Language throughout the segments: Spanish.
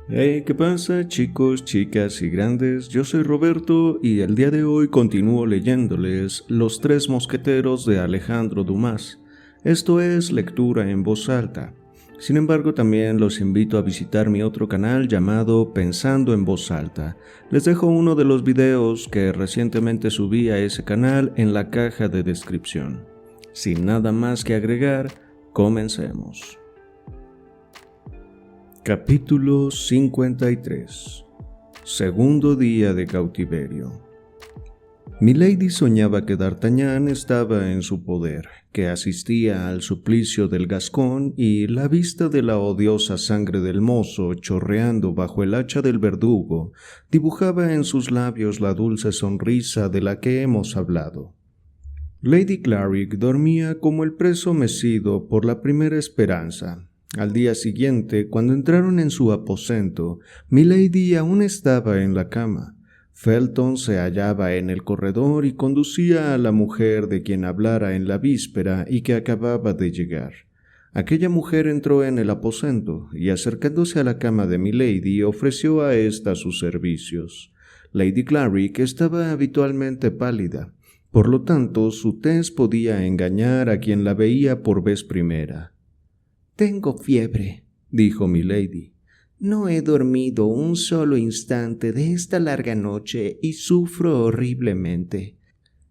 Hey, ¿qué pasa, chicos, chicas y grandes? Yo soy Roberto y el día de hoy continúo leyéndoles Los Tres Mosqueteros de Alejandro Dumas. Esto es lectura en voz alta. Sin embargo, también los invito a visitar mi otro canal llamado Pensando en Voz Alta. Les dejo uno de los videos que recientemente subí a ese canal en la caja de descripción. Sin nada más que agregar, comencemos. Capítulo 53. Segundo día de cautiverio. Milady soñaba que D'Artagnan estaba en su poder, que asistía al suplicio del Gascón y la vista de la odiosa sangre del mozo chorreando bajo el hacha del verdugo dibujaba en sus labios la dulce sonrisa de la que hemos hablado. Lady Clarick dormía como el preso mecido por la primera esperanza. Al día siguiente, cuando entraron en su aposento, Milady aún estaba en la cama. Felton se hallaba en el corredor y conducía a la mujer de quien hablara en la víspera y que acababa de llegar. Aquella mujer entró en el aposento y, acercándose a la cama de Milady, ofreció a ésta sus servicios. Lady Clarick estaba habitualmente pálida. Por lo tanto, su tez podía engañar a quien la veía por vez primera. «Tengo fiebre», dijo Milady. «No he dormido un solo instante de esta larga noche y sufro horriblemente.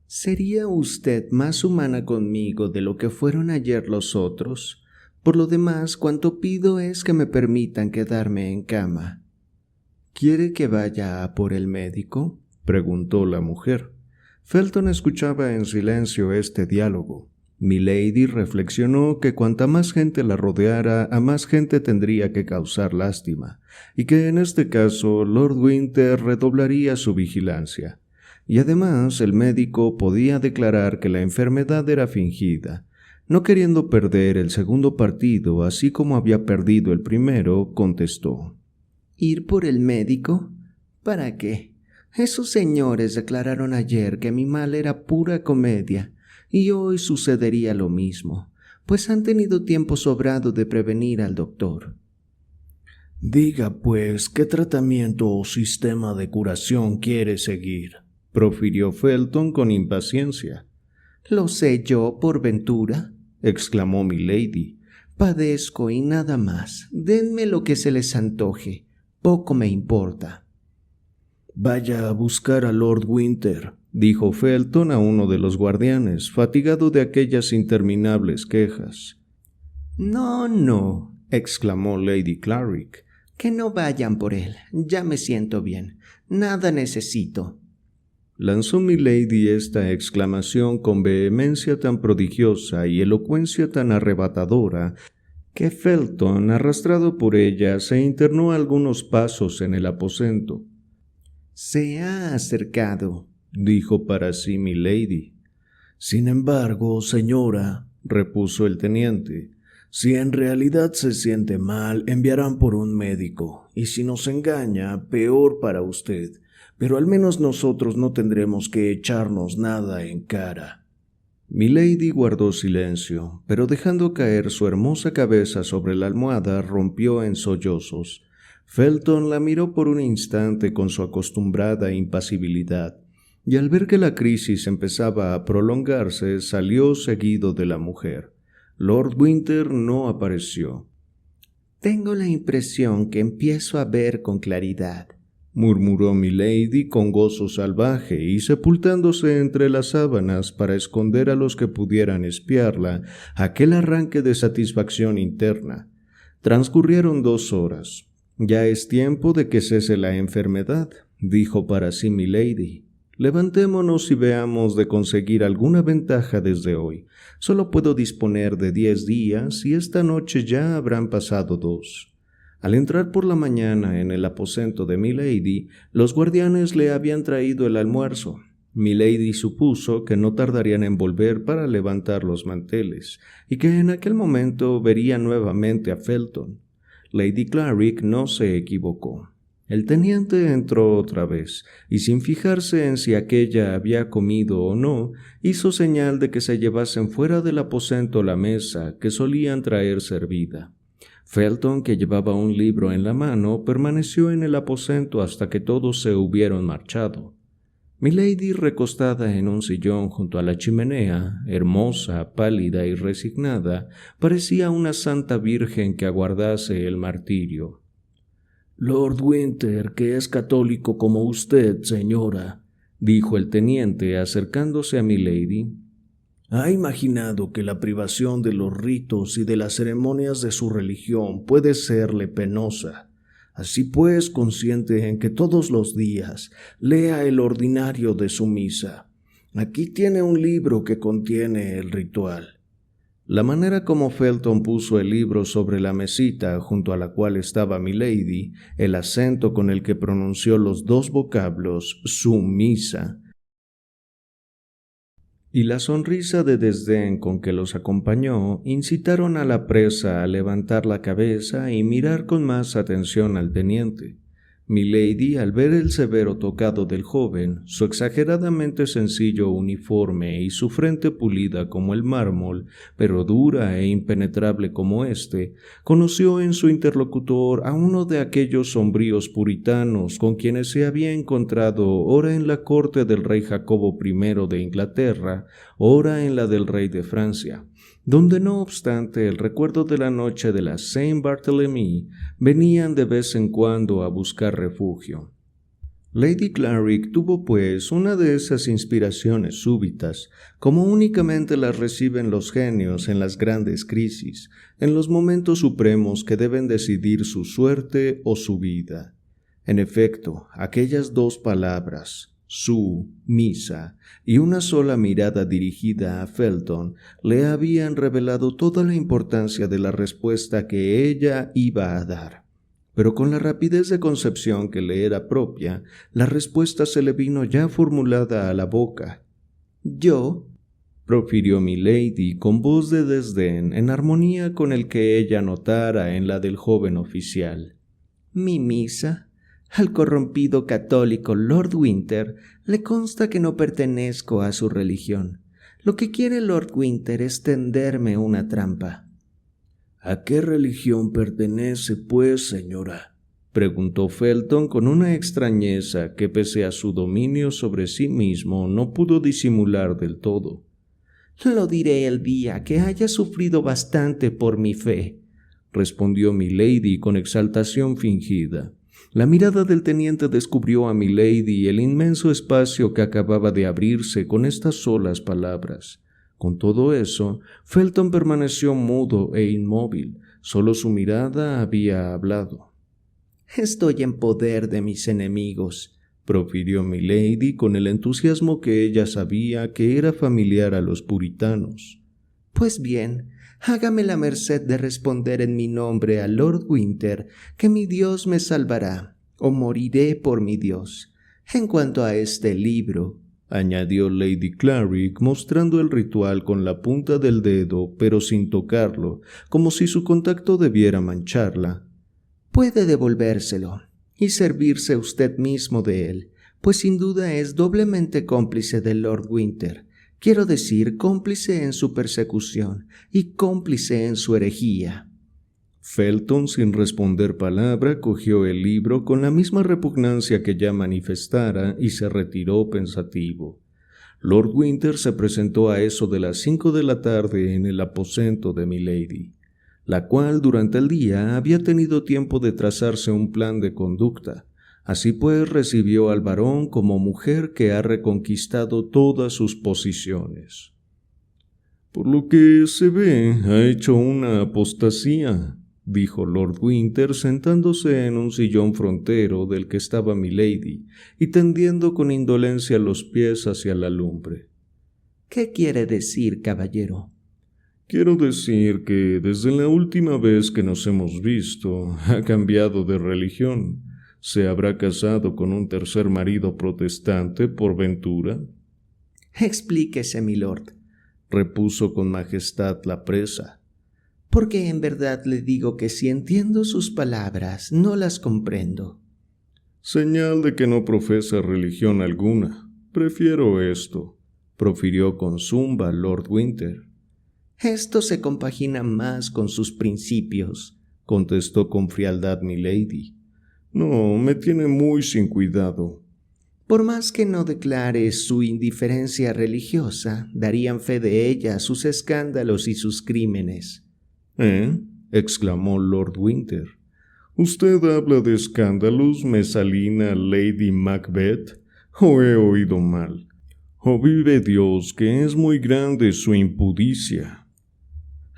¿Sería usted más humana conmigo de lo que fueron ayer los otros? Por lo demás, cuanto pido es que me permitan quedarme en cama». «¿Quiere que vaya a por el médico?», preguntó la mujer. Felton escuchaba en silencio este diálogo. Milady reflexionó que cuanta más gente la rodeara, a más gente tendría que causar lástima, y que en este caso Lord Winter redoblaría su vigilancia. Y además el médico podía declarar que la enfermedad era fingida. No queriendo perder el segundo partido, así como había perdido el primero, contestó: «¿Ir por el médico? ¿Para qué? Esos señores declararon ayer que mi mal era pura comedia, y hoy sucedería lo mismo, pues han tenido tiempo sobrado de prevenir al doctor». «Diga, pues, ¿qué tratamiento o sistema de curación quiere seguir?», profirió Felton con impaciencia. «¿Lo sé yo, por ventura?», exclamó Milady. «Padezco y nada más. Denme lo que se les antoje. Poco me importa». «Vaya a buscar a Lord Winter», dijo Felton a uno de los guardianes, fatigado de aquellas interminables quejas. No, exclamó Lady Clarick, «que no vayan por él. Ya me siento bien. Nada necesito». Lanzó Milady esta exclamación con vehemencia tan prodigiosa y elocuencia tan arrebatadora que Felton, arrastrado por ella, se internó algunos pasos en el aposento. «Se ha acercado», dijo para sí Milady. «Sin embargo, señora», repuso el teniente, «si en realidad se siente mal, enviarán por un médico, y si nos engaña, peor para usted, pero al menos nosotros no tendremos que echarnos nada en cara». Milady guardó silencio, pero dejando caer su hermosa cabeza sobre la almohada, rompió en sollozos. Felton la miró por un instante con su acostumbrada impasibilidad, y al ver que la crisis empezaba a prolongarse, salió seguido de la mujer. Lord Winter no apareció. «Tengo la impresión que empiezo a ver con claridad», murmuró Milady con gozo salvaje y sepultándose entre las sábanas para esconder a los que pudieran espiarla aquel arranque de satisfacción interna. Transcurrieron 2 horas. «Ya es tiempo de que cese la enfermedad», dijo para sí Milady. «Levantémonos y veamos de conseguir alguna ventaja desde hoy. Solo puedo disponer de 10 días y esta noche ya habrán pasado 2». Al entrar por la mañana en el aposento de Milady, los guardianes le habían traído el almuerzo. Milady supuso que no tardarían en volver para levantar los manteles, y que en aquel momento vería nuevamente a Felton. Lady Clarick no se equivocó. El teniente entró otra vez, y sin fijarse en si aquella había comido o no, hizo señal de que se llevasen fuera del aposento la mesa que solían traer servida. Felton, que llevaba un libro en la mano, permaneció en el aposento hasta que todos se hubieron marchado. Milady, recostada en un sillón junto a la chimenea, hermosa, pálida y resignada, parecía una santa virgen que aguardase el martirio. «Lord Winter, que es católico como usted, señora», dijo el teniente acercándose a Milady, «ha imaginado que la privación de los ritos y de las ceremonias de su religión puede serle penosa. Así pues, consciente en que todos los días lea el ordinario de su misa. Aquí tiene un libro que contiene el ritual». La manera como Felton puso el libro sobre la mesita junto a la cual estaba Milady, el acento con el que pronunció los dos vocablos «su misa», y la sonrisa de desdén con que los acompañó incitaron a la presa a levantar la cabeza y mirar con más atención al teniente. Milady, al ver el severo tocado del joven, su exageradamente sencillo uniforme y su frente pulida como el mármol, pero dura e impenetrable como éste, conoció en su interlocutor a uno de aquellos sombríos puritanos con quienes se había encontrado ora en la corte del rey Jacobo I de Inglaterra, ora en la del rey de Francia, donde no obstante el recuerdo de la noche de la Saint-Barthélemy venían de vez en cuando a buscar refugio. Lady Clarick tuvo pues una de esas inspiraciones súbitas, como únicamente las reciben los genios en las grandes crisis, en los momentos supremos que deben decidir su suerte o su vida. En efecto, aquellas dos palabras, su misa, y una sola mirada dirigida a Felton le habían revelado toda la importancia de la respuesta que ella iba a dar. Pero con la rapidez de concepción que le era propia, la respuesta se le vino ya formulada a la boca. «Yo», profirió Milady con voz de desdén en armonía con el que ella notara en la del joven oficial. «¿Mi misa? Al corrompido católico Lord Winter le consta que no pertenezco a su religión. Lo que quiere Lord Winter es tenderme una trampa». «¿A qué religión pertenece, pues, señora?», preguntó Felton con una extrañeza que, pese a su dominio sobre sí mismo, no pudo disimular del todo. «Lo diré el día que haya sufrido bastante por mi fe», respondió Milady con exaltación fingida. La mirada del teniente descubrió a Milady el inmenso espacio que acababa de abrirse con estas solas palabras. Con todo eso, Felton permaneció mudo e inmóvil, solo su mirada había hablado. «Estoy en poder de mis enemigos», profirió Milady con el entusiasmo que ella sabía que era familiar a los puritanos. «Pues bien, hágame la merced de responder en mi nombre a Lord Winter, que mi Dios me salvará, o moriré por mi Dios. En cuanto a este libro», añadió Lady Clarick, mostrando el ritual con la punta del dedo, pero sin tocarlo, como si su contacto debiera mancharla, «puede devolvérselo y servirse usted mismo de él, pues sin duda es doblemente cómplice de Lord Winter. Quiero decir, cómplice en su persecución y cómplice en su herejía». Felton, sin responder palabra, cogió el libro con la misma repugnancia que ya manifestara y se retiró pensativo. Lord Winter se presentó a eso de las 5 de la tarde en el aposento de Milady, la cual durante el día había tenido tiempo de trazarse un plan de conducta. Así pues recibió al varón como mujer que ha reconquistado todas sus posiciones. «Por lo que se ve, ha hecho una apostasía», dijo Lord Winter sentándose en un sillón frontero del que estaba Milady y tendiendo con indolencia los pies hacia la lumbre. «¿Qué quiere decir, caballero?» «Quiero decir que desde la última vez que nos hemos visto ha cambiado de religión. ¿Se habrá casado con un tercer marido protestante por ventura?» «Explíquese, milord», repuso con majestad la presa. «Porque en verdad le digo que si entiendo sus palabras, no las comprendo». «Señal de que no profesa religión alguna. Prefiero esto», profirió con zumba Lord Winter. «Esto se compagina más con sus principios», contestó con frialdad milady. No, me tiene muy sin cuidado. Por más que no declare su indiferencia religiosa, darían fe de ella sus escándalos y sus crímenes. Exclamó Lord Winter. ¿Usted habla de escándalos, Mesalina Lady Macbeth? ¿O he oído mal? ¿O vive Dios que es muy grande su impudicia?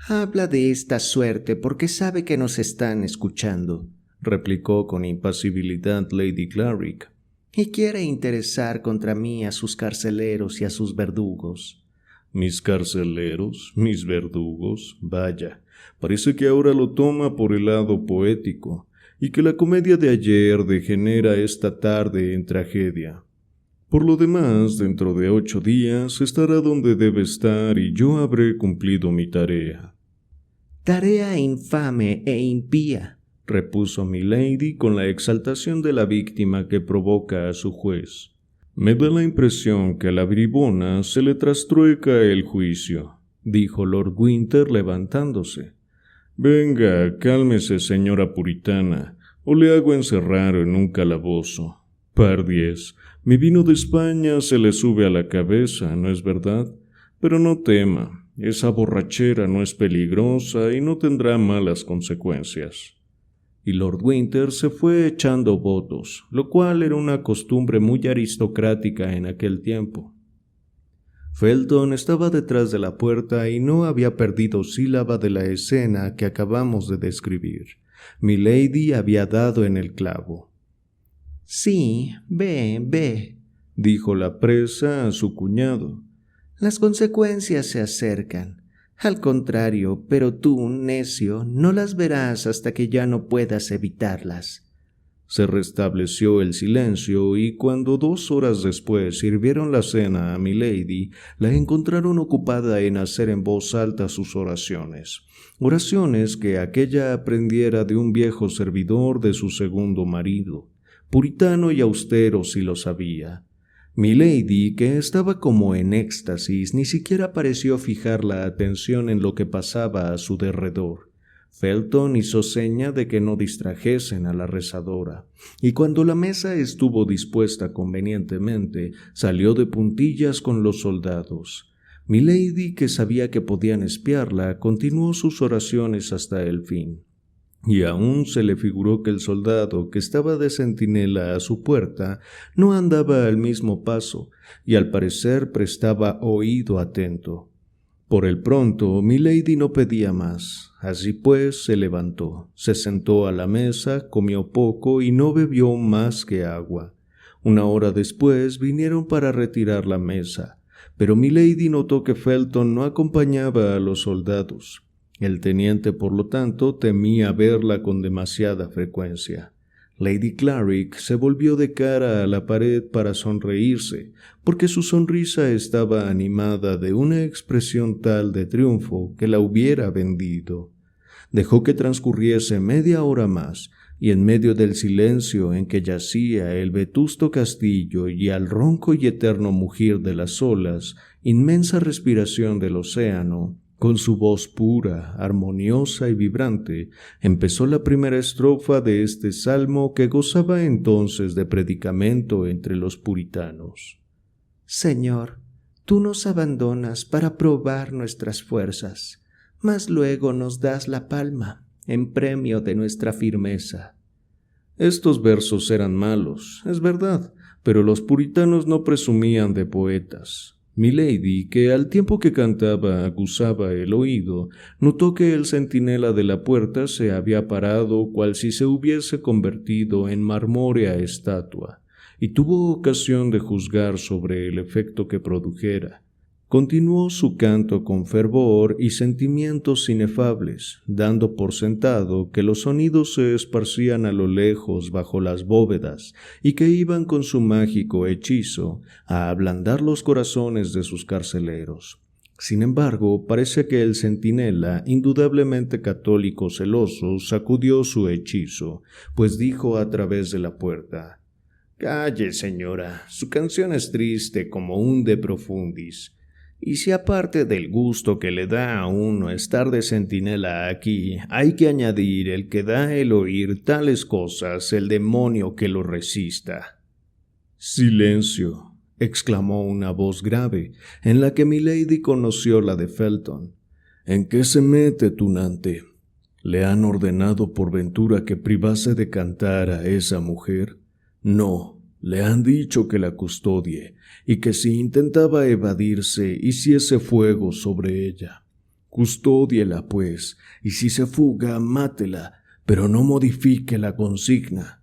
Habla de esta suerte porque sabe que nos están escuchando, replicó con impasibilidad Lady Clarick, y quiere interesar contra mí a sus carceleros y a sus verdugos. ¿Mis carceleros? ¿Mis verdugos? Vaya, parece que ahora lo toma por el lado poético, y que la comedia de ayer degenera esta tarde en tragedia. Por lo demás, dentro de 8 días estará donde debe estar y yo habré cumplido mi tarea. Tarea infame e impía, repuso milady con la exaltación de la víctima que provoca a su juez. Me da la impresión que a la bribona se le trastrueca el juicio, dijo Lord Winter levantándose. Venga, cálmese, señora puritana, o le hago encerrar en un calabozo. Pardiez, mi vino de España se le sube a la cabeza, ¿no es verdad? Pero no tema, esa borrachera no es peligrosa y no tendrá malas consecuencias. Y Lord Winter se fue echando votos, lo cual era una costumbre muy aristocrática en aquel tiempo. Felton estaba detrás de la puerta y no había perdido sílaba de la escena que acabamos de describir. Milady había dado en el clavo. «Sí, ve», dijo la presa a su cuñado. «Las consecuencias se acercan. Al contrario, pero tú, necio, no las verás hasta que ya no puedas evitarlas». Se restableció el silencio y cuando 2 horas después sirvieron la cena a milady, la encontraron ocupada en hacer en voz alta sus oraciones que aquella aprendiera de un viejo servidor de su segundo marido, puritano y austero si lo sabía. Milady, que estaba como en éxtasis, ni siquiera pareció fijar la atención en lo que pasaba a su derredor. Felton hizo seña de que no distrajesen a la rezadora, y cuando la mesa estuvo dispuesta convenientemente, salió de puntillas con los soldados. Milady, que sabía que podían espiarla, continuó sus oraciones hasta el fin. Y aún se le figuró que el soldado que estaba de centinela a su puerta no andaba al mismo paso, y al parecer prestaba oído atento. Por el pronto, milady no pedía más. Así pues, se levantó, se sentó a la mesa, comió poco y no bebió más que agua. 1 hora después vinieron para retirar la mesa, pero milady notó que Felton no acompañaba a los soldados. El teniente, por lo tanto, temía verla con demasiada frecuencia. Lady Clarick se volvió de cara a la pared para sonreírse, porque su sonrisa estaba animada de una expresión tal de triunfo que la hubiera vendido. Dejó que transcurriese media hora más, y en medio del silencio en que yacía el vetusto castillo y al ronco y eterno mugir de las olas, inmensa respiración del océano, con su voz pura, armoniosa y vibrante, empezó la primera estrofa de este salmo que gozaba entonces de predicamento entre los puritanos. Señor, tú nos abandonas para probar nuestras fuerzas, mas luego nos das la palma, en premio de nuestra firmeza. Estos versos eran malos, es verdad, pero los puritanos no presumían de poetas. Milady, que al tiempo que cantaba aguzaba el oído, notó que el centinela de la puerta se había parado cual si se hubiese convertido en marmórea estatua, y tuvo ocasión de juzgar sobre el efecto que produjera. Continuó su canto con fervor y sentimientos inefables, dando por sentado que los sonidos se esparcían a lo lejos bajo las bóvedas y que iban con su mágico hechizo a ablandar los corazones de sus carceleros. Sin embargo, parece que el centinela, indudablemente católico celoso, sacudió su hechizo, pues dijo a través de la puerta: «Calle, señora, su canción es triste como un De Profundis. Y si aparte del gusto que le da a uno estar de centinela aquí, hay que añadir el que da el oír tales cosas, el demonio que lo resista. «Silencio», exclamó una voz grave, en la que milady conoció la de Felton. «¿En qué se mete, tunante? ¿Le han ordenado por ventura que privase de cantar a esa mujer? No. Le han dicho que la custodie y que si intentaba evadirse, hiciese fuego sobre ella. Custódiela, pues, y si se fuga, mátela, pero no modifique la consigna».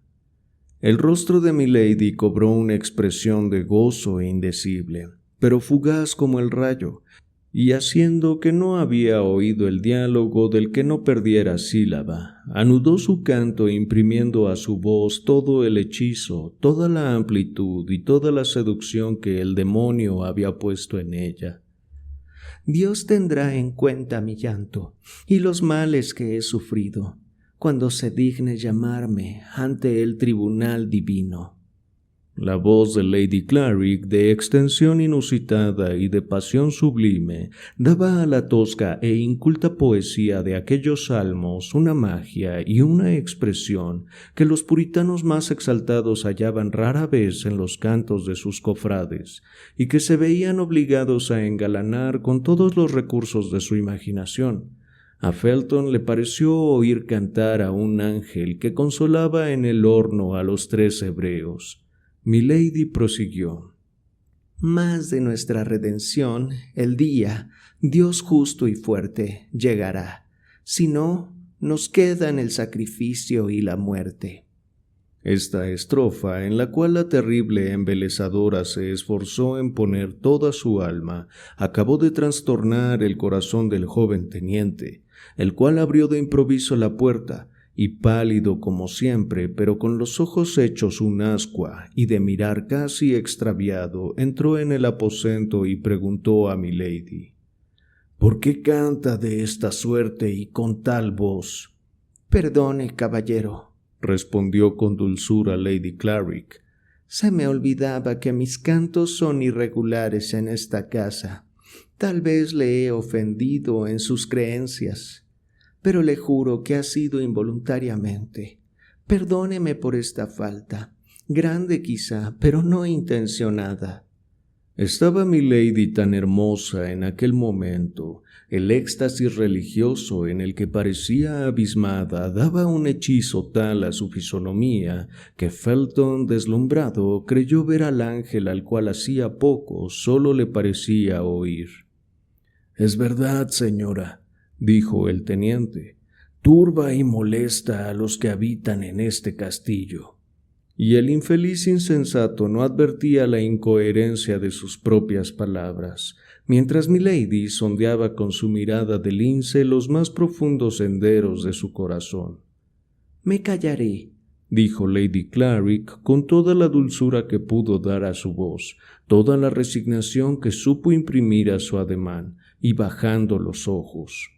El rostro de milady cobró una expresión de gozo indecible, pero fugaz como el rayo, y haciendo que no había oído el diálogo del que no perdiera sílaba, anudó su canto imprimiendo a su voz todo el hechizo, toda la amplitud y toda la seducción que el demonio había puesto en ella. «Dios tendrá en cuenta mi llanto y los males que he sufrido, cuando se digne llamarme ante el tribunal divino». La voz de Lady Clarick, de extensión inusitada y de pasión sublime, daba a la tosca e inculta poesía de aquellos salmos una magia y una expresión que los puritanos más exaltados hallaban rara vez en los cantos de sus cofrades, y que se veían obligados a engalanar con todos los recursos de su imaginación. A Felton le pareció oír cantar a un ángel que consolaba en el horno a los 3 hebreos. Milady prosiguió: «Más de nuestra redención, el día, Dios justo y fuerte, llegará. Si no, nos quedan el sacrificio y la muerte». Esta estrofa, en la cual la terrible embelezadora se esforzó en poner toda su alma, acabó de trastornar el corazón del joven teniente, el cual abrió de improviso la puerta, y pálido como siempre, pero con los ojos hechos un ascua y de mirar casi extraviado, entró en el aposento y preguntó a milady: «¿Por qué canta de esta suerte y con tal voz?». «Perdone, caballero», respondió con dulzura Lady Clarick. «Se me olvidaba que mis cantos son irregulares en esta casa. Tal vez le he ofendido en sus creencias, pero le juro que ha sido involuntariamente. Perdóneme por esta falta, grande quizá, pero no intencionada». Estaba milady tan hermosa en aquel momento, el éxtasis religioso en el que parecía abismada daba un hechizo tal a su fisonomía que Felton, deslumbrado, creyó ver al ángel al cual hacía poco solo le parecía oír. «Es verdad, señora», dijo el teniente, «turba y molesta a los que habitan en este castillo». Y el infeliz insensato no advertía la incoherencia de sus propias palabras, mientras milady sondeaba con su mirada de lince los más profundos senderos de su corazón. «Me callaré», dijo Lady Clarick con toda la dulzura que pudo dar a su voz, toda la resignación que supo imprimir a su ademán, y bajando los ojos.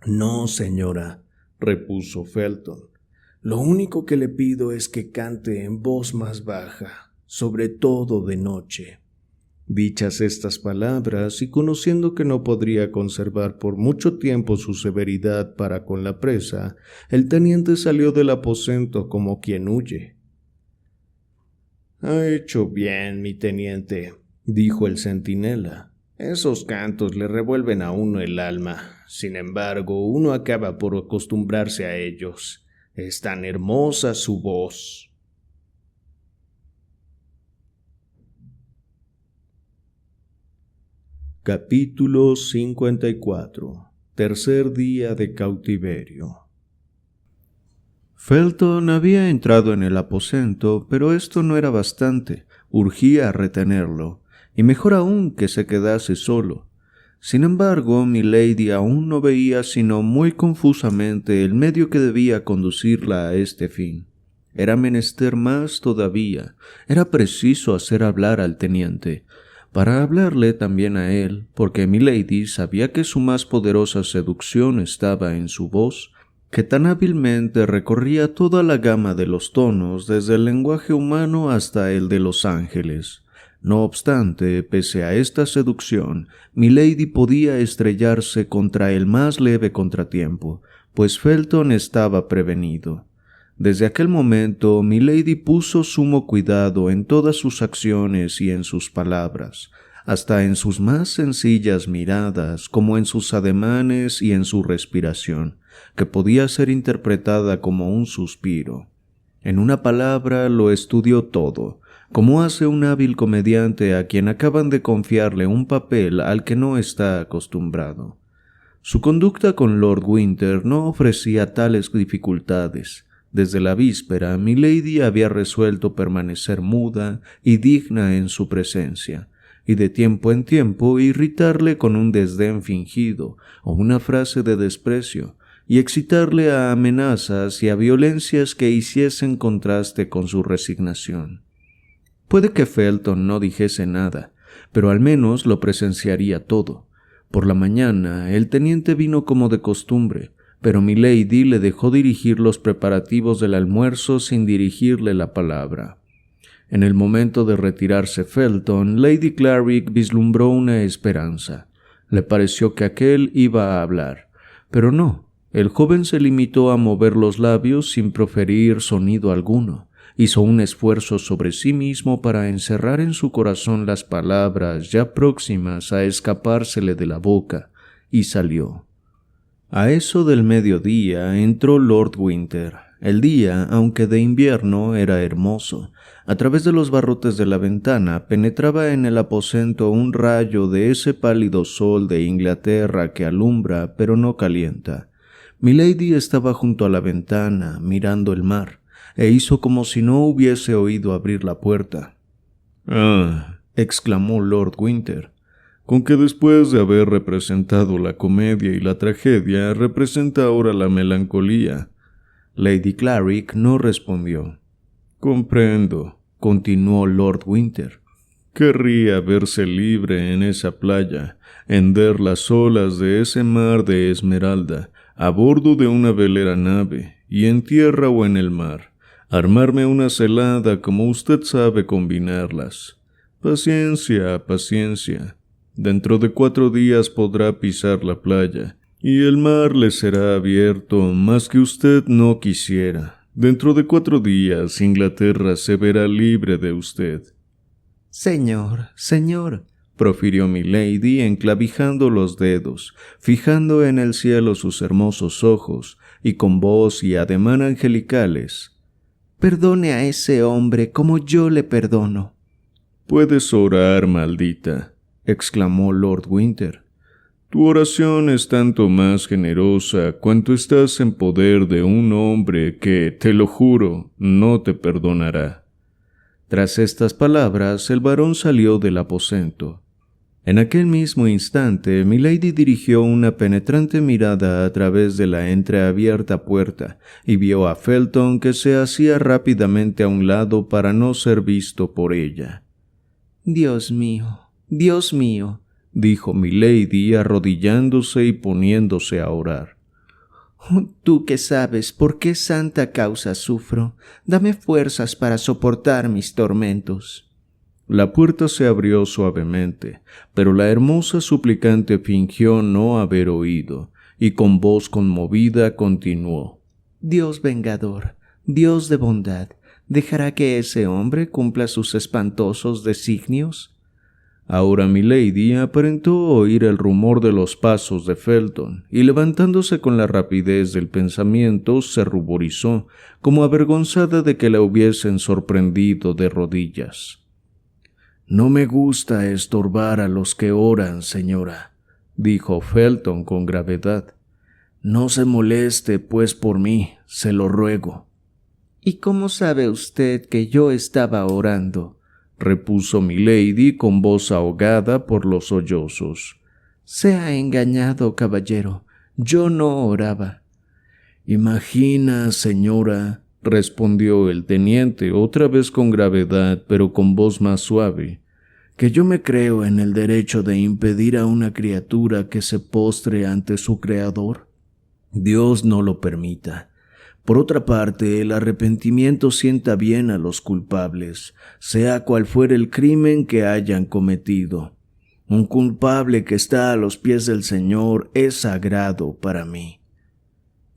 «No, señora», repuso Felton. «Lo único que le pido es que cante en voz más baja, sobre todo de noche». Dichas estas palabras, y conociendo que no podría conservar por mucho tiempo su severidad para con la presa, el teniente salió del aposento como quien huye. «Ha hecho bien, mi teniente», dijo el centinela. «Esos cantos le revuelven a uno el alma. Sin embargo, uno acaba por acostumbrarse a ellos. Es tan hermosa su voz». Capítulo 54. Tercer día de cautiverio. Felton había entrado en el aposento, pero esto no era bastante. Urgía retenerlo, y mejor aún que se quedase solo. Sin embargo, milady aún no veía sino muy confusamente el medio que debía conducirla a este fin. Era menester más todavía, era preciso hacer hablar al teniente, para hablarle también a él, porque milady sabía que su más poderosa seducción estaba en su voz, que tan hábilmente recorría toda la gama de los tonos, desde el lenguaje humano hasta el de los ángeles. No obstante, pese a esta seducción, milady podía estrellarse contra el más leve contratiempo, pues Felton estaba prevenido. Desde aquel momento, milady puso sumo cuidado en todas sus acciones y en sus palabras, hasta en sus más sencillas miradas, como en sus ademanes y en su respiración, que podía ser interpretada como un suspiro. En una palabra, lo estudió todo, como hace un hábil comediante a quien acaban de confiarle un papel al que no está acostumbrado. Su conducta con Lord Winter no ofrecía tales dificultades. Desde la víspera, milady había resuelto permanecer muda y digna en su presencia, y de tiempo en tiempo irritarle con un desdén fingido o una frase de desprecio, y excitarle a amenazas y a violencias que hiciesen contraste con su resignación. Puede que Felton no dijese nada, pero al menos lo presenciaría todo. Por la mañana, el teniente vino como de costumbre, pero milady le dejó dirigir los preparativos del almuerzo sin dirigirle la palabra. En el momento de retirarse Felton, Lady Clarick vislumbró una esperanza. Le pareció que aquél iba a hablar, pero no. El joven se limitó a mover los labios sin proferir sonido alguno. Hizo un esfuerzo sobre sí mismo para encerrar en su corazón las palabras ya próximas a escapársele de la boca, y salió. A eso del mediodía entró Lord Winter. El día, aunque de invierno, era hermoso. A través de los barrotes de la ventana penetraba en el aposento un rayo de ese pálido sol de Inglaterra que alumbra pero no calienta. Milady estaba junto a la ventana, mirando el mar, e hizo como si no hubiese oído abrir la puerta. «Ah», exclamó Lord Winter, «con que después de haber representado la comedia y la tragedia, representa ahora la melancolía». Lady Clarick no respondió. «Comprendo», continuó Lord Winter. «Querría verse libre en esa playa, hender las olas de ese mar de esmeralda, a bordo de una velera nave, y en tierra o en el mar, armarme una celada como usted sabe combinarlas. Paciencia, paciencia. Dentro de 4 días podrá pisar la playa, y el mar le será abierto más que usted no quisiera. Dentro de 4 días Inglaterra se verá libre de usted». «Señor, señor», profirió milady enclavijando los dedos, fijando en el cielo sus hermosos ojos, y con voz y ademán angelicales. «Perdone a ese hombre como yo le perdono». «Puedes orar, maldita», exclamó Lord Winter. «Tu oración es tanto más generosa cuanto estás en poder de un hombre que, te lo juro, no te perdonará». Tras estas palabras, el varón salió del aposento. En aquel mismo instante, milady dirigió una penetrante mirada a través de la entreabierta puerta y vio a Felton que se hacía rápidamente a un lado para no ser visto por ella. Dios mío», dijo milady arrodillándose y poniéndose a orar. «Oh, tú que sabes por qué santa causa sufro, dame fuerzas para soportar mis tormentos». La puerta se abrió suavemente, pero la hermosa suplicante fingió no haber oído, y con voz conmovida continuó. «Dios vengador, Dios de bondad, ¿dejará que ese hombre cumpla sus espantosos designios?» Ahora milady aparentó oír el rumor de los pasos de Felton, y levantándose con la rapidez del pensamiento, se ruborizó, como avergonzada de que la hubiesen sorprendido de rodillas. «No me gusta estorbar a los que oran, señora», dijo Felton con gravedad. «No se moleste, pues, por mí, se lo ruego». «¿Y cómo sabe usted que yo estaba orando?», repuso milady con voz ahogada por los sollozos. «Se ha engañado, caballero. Yo no oraba». «Imagina, señora», respondió el teniente otra vez con gravedad pero con voz más suave, «que yo me creo en el derecho de impedir a una criatura que se postre ante su Creador. Dios no lo permita. Por otra parte, el arrepentimiento sienta bien a los culpables, sea cual fuere el crimen que hayan cometido. Un culpable que está a los pies del Señor es sagrado para mí».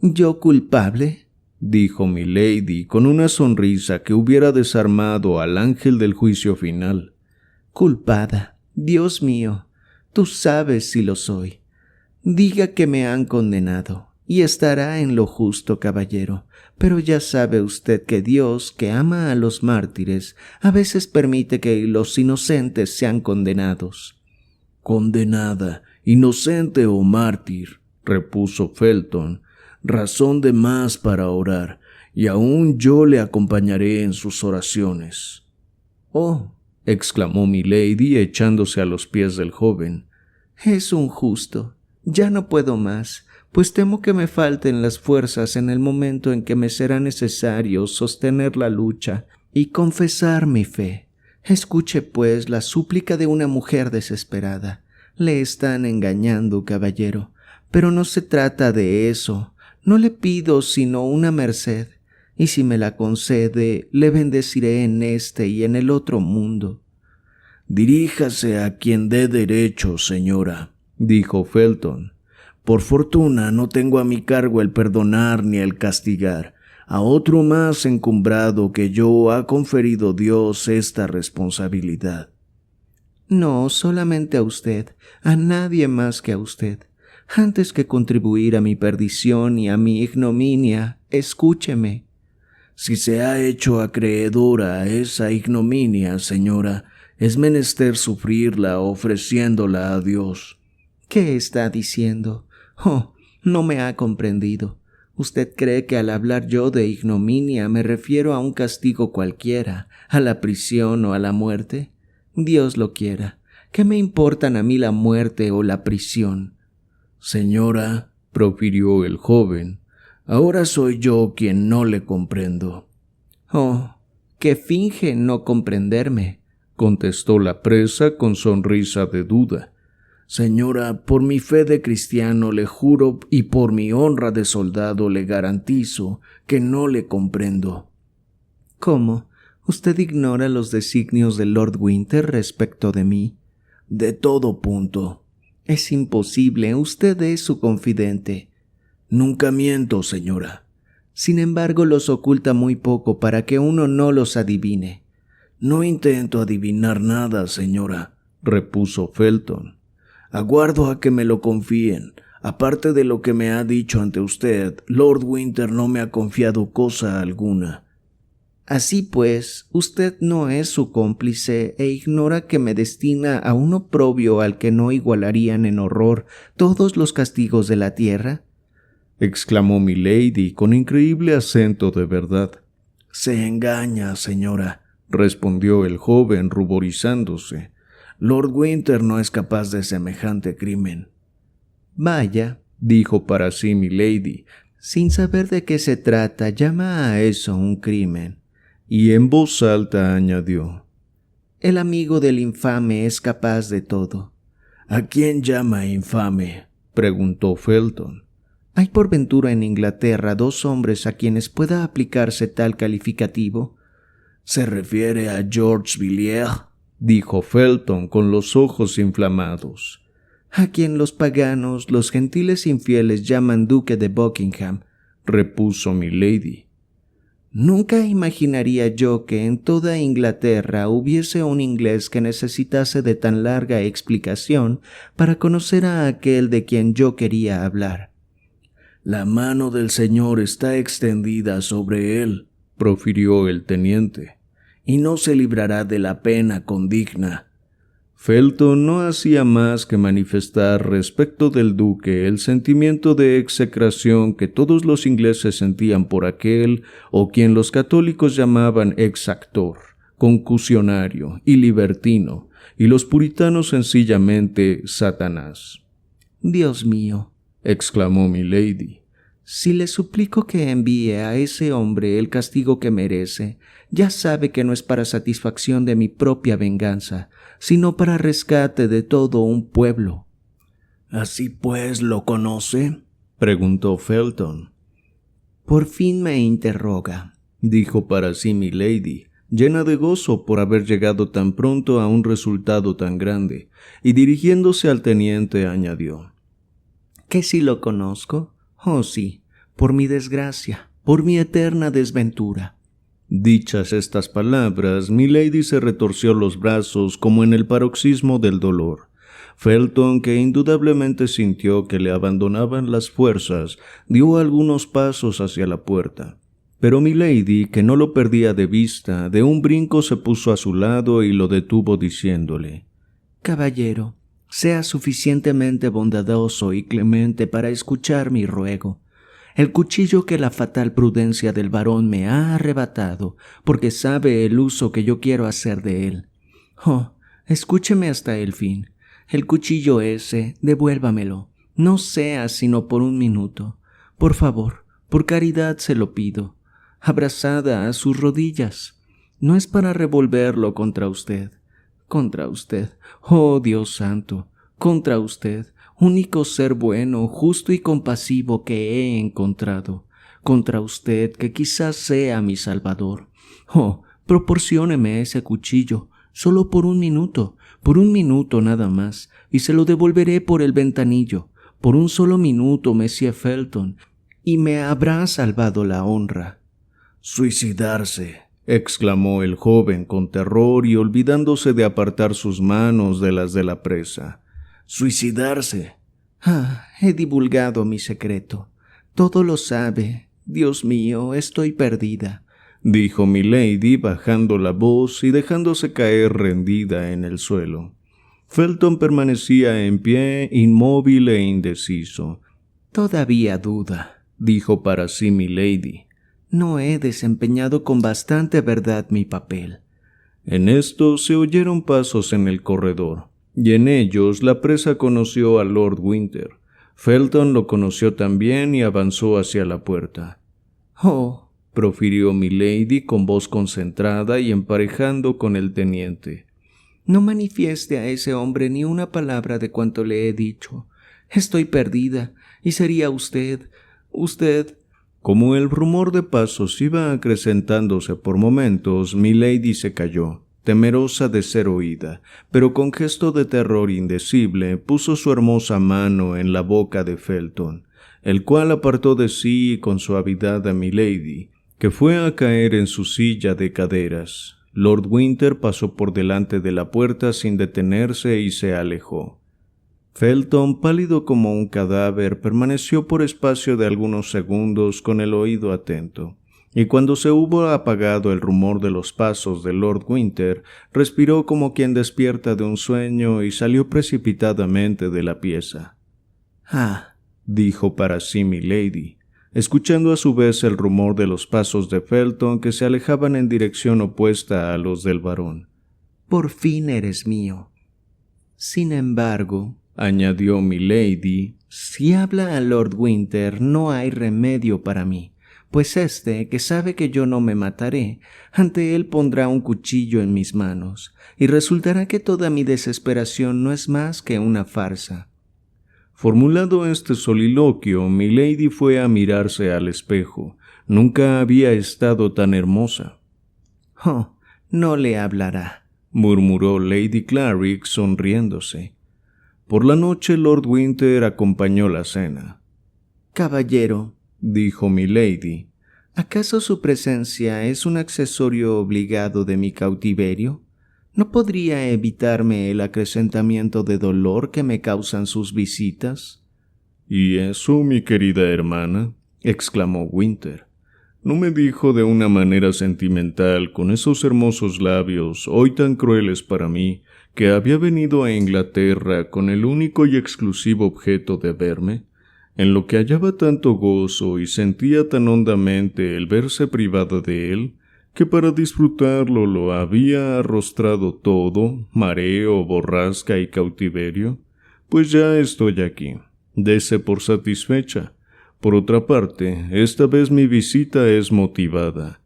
«¿Yo culpable?», dijo milady con una sonrisa que hubiera desarmado al ángel del juicio final. «Culpada, Dios mío, tú sabes si lo soy. Diga que me han condenado, y estará en lo justo, caballero, pero ya sabe usted que Dios, que ama a los mártires, a veces permite que los inocentes sean condenados». «Condenada, inocente o mártir», repuso Felton, «razón de más para orar, y aún yo le acompañaré en sus oraciones». «Oh», exclamó milady echándose a los pies del joven, «es un justo. Ya no puedo más, pues temo que me falten las fuerzas en el momento en que me será necesario sostener la lucha y confesar mi fe. Escuche, pues, la súplica de una mujer desesperada. Le están engañando, caballero, pero no se trata de eso. No le pido sino una merced, y si me la concede, le bendeciré en este y en el otro mundo». «Diríjase a quien dé derecho, señora», dijo Felton. «Por fortuna no tengo a mi cargo el perdonar ni el castigar. A otro más encumbrado que yo ha conferido Dios esta responsabilidad». «No, solamente a usted, a nadie más que a usted. Antes que contribuir a mi perdición y a mi ignominia, escúcheme». «Si se ha hecho acreedora a esa ignominia, señora, es menester sufrirla ofreciéndola a Dios». «¿Qué está diciendo? Oh, no me ha comprendido. ¿Usted cree que al hablar yo de ignominia me refiero a un castigo cualquiera, a la prisión o a la muerte? Dios lo quiera. ¿Qué me importan a mí la muerte o la prisión?». «Señora», profirió el joven, «ahora soy yo quien no le comprendo». «Oh, que finge no comprenderme», contestó la presa con sonrisa de duda. «Señora, por mi fe de cristiano le juro y por mi honra de soldado le garantizo que no le comprendo». «¿Cómo? ¿Usted ignora los designios de Lord Winter respecto de mí?». «De todo punto». «Es imposible, usted es su confidente». «Nunca miento, señora». «Sin embargo, los oculta muy poco para que uno no los adivine». «No intento adivinar nada, señora», repuso Felton. «Aguardo a que me lo confíen. Aparte de lo que me ha dicho ante usted, Lord Winter no me ha confiado cosa alguna». «Así pues, usted no es su cómplice e ignora que me destina a un oprobio al que no igualarían en horror todos los castigos de la tierra», exclamó milady con increíble acento de verdad. «Se engaña, señora», respondió el joven ruborizándose. «Lord Winter no es capaz de semejante crimen». «Vaya», dijo para sí milady, «sin saber de qué se trata, llama a eso un crimen». Y en voz alta añadió: «El amigo del infame es capaz de todo». «¿A quién llama infame?», preguntó Felton. ¿Hay por ventura en Inglaterra 2 hombres a quienes pueda aplicarse tal calificativo? «¿Se refiere a George Villiers?», dijo Felton con los ojos inflamados. «A quien los paganos, los gentiles infieles llaman Duque de Buckingham», repuso milady. «Nunca imaginaría yo que en toda Inglaterra hubiese un inglés que necesitase de tan larga explicación para conocer a aquel de quien yo quería hablar». «La mano del Señor está extendida sobre él», profirió el teniente, «y no se librará de la pena condigna». Felton no hacía más que manifestar respecto del duque el sentimiento de execración que todos los ingleses sentían por aquel, o quien los católicos llamaban exactor, concusionario y libertino, y los puritanos sencillamente Satanás. «Dios mío», exclamó milady, «si le suplico que envíe a ese hombre el castigo que merece, ya sabe que no es para satisfacción de mi propia venganza, sino para rescate de todo un pueblo». «¿Así pues lo conoce?», preguntó Felton. Por fin me interroga, dijo para sí milady, llena de gozo por haber llegado tan pronto a un resultado tan grande, y dirigiéndose al teniente añadió: ¿Que si lo conozco? Oh sí, por mi desgracia, por mi eterna desventura. Dichas estas palabras, milady se retorció los brazos como en el paroxismo del dolor. Felton, que indudablemente sintió que le abandonaban las fuerzas, dio algunos pasos hacia la puerta. Pero milady, que no lo perdía de vista, de un brinco se puso a su lado y lo detuvo diciéndole: Caballero, sea suficientemente bondadoso y clemente para escuchar mi ruego. El cuchillo que la fatal prudencia del varón me ha arrebatado, porque sabe el uso que yo quiero hacer de él. Oh, escúcheme hasta el fin. El cuchillo ese, devuélvamelo. No sea sino por un minuto. Por favor, por caridad se lo pido. Abrazada a sus rodillas. No es para revolverlo contra usted. Contra usted, oh Dios santo, contra usted, único ser bueno, justo y compasivo que he encontrado, contra usted que quizás sea mi salvador. Oh, proporcióneme ese cuchillo, solo por un minuto nada más, y se lo devolveré por el ventanillo, por un solo minuto, Monsieur Felton, y me habrá salvado la honra. «Suicidarse», exclamó el joven con terror y olvidándose de apartar sus manos de las de la presa. «Suicidarse». He divulgado mi secreto. Todo lo sabe. Dios mío, estoy perdida, dijo milady bajando la voz y dejándose caer rendida en el suelo. Felton permanecía en pie, inmóvil e indeciso. Todavía duda, dijo para sí milady. No he desempeñado con bastante verdad mi papel. En esto se oyeron pasos en el corredor, y en ellos la presa conoció a Lord Winter. Felton lo conoció también y avanzó hacia la puerta. «Oh», profirió milady con voz concentrada y emparejando con el teniente. «No manifieste a ese hombre ni una palabra de cuanto le he dicho. Estoy perdida, y sería usted... Como el rumor de pasos iba acrecentándose por momentos, milady se calló, temerosa de ser oída, pero con gesto de terror indecible puso su hermosa mano en la boca de Felton, el cual apartó de sí con suavidad a milady, que fue a caer en su silla de caderas. Lord Winter pasó por delante de la puerta sin detenerse y se alejó. Felton, pálido como un cadáver, permaneció por espacio de algunos segundos con el oído atento, y cuando se hubo apagado el rumor de los pasos de Lord Winter, respiró como quien despierta de un sueño y salió precipitadamente de la pieza. Dijo para sí milady, escuchando a su vez el rumor de los pasos de Felton que se alejaban en dirección opuesta a los del varón. Por fin eres mío. Sin embargo, añadió milady, si habla a Lord Winter no hay remedio para mí, pues que sabe que yo no me mataré, ante él pondrá un cuchillo en mis manos, y resultará que toda mi desesperación no es más que una farsa. Formulado este soliloquio, milady fue a mirarse al espejo. Nunca había estado tan hermosa. «Oh, no le hablará», murmuró Lady Clarick sonriéndose. Por la noche Lord Winter acompañó la cena. «Caballero», dijo milady, ¿acaso su presencia es un accesorio obligado de mi cautiverio? ¿No podría evitarme el acrecentamiento de dolor que me causan sus visitas? «¿Y eso, mi querida hermana?», exclamó Winter. «¿No me dijo de una manera sentimental, con esos hermosos labios, hoy tan crueles para mí, que había venido a Inglaterra con el único y exclusivo objeto de verme, en lo que hallaba tanto gozo y sentía tan hondamente el verse privada de él, que para disfrutarlo lo había arrostrado todo, mareo, borrasca y cautiverio? Pues ya estoy aquí, dése por satisfecha. Por otra parte, esta vez mi visita es motivada».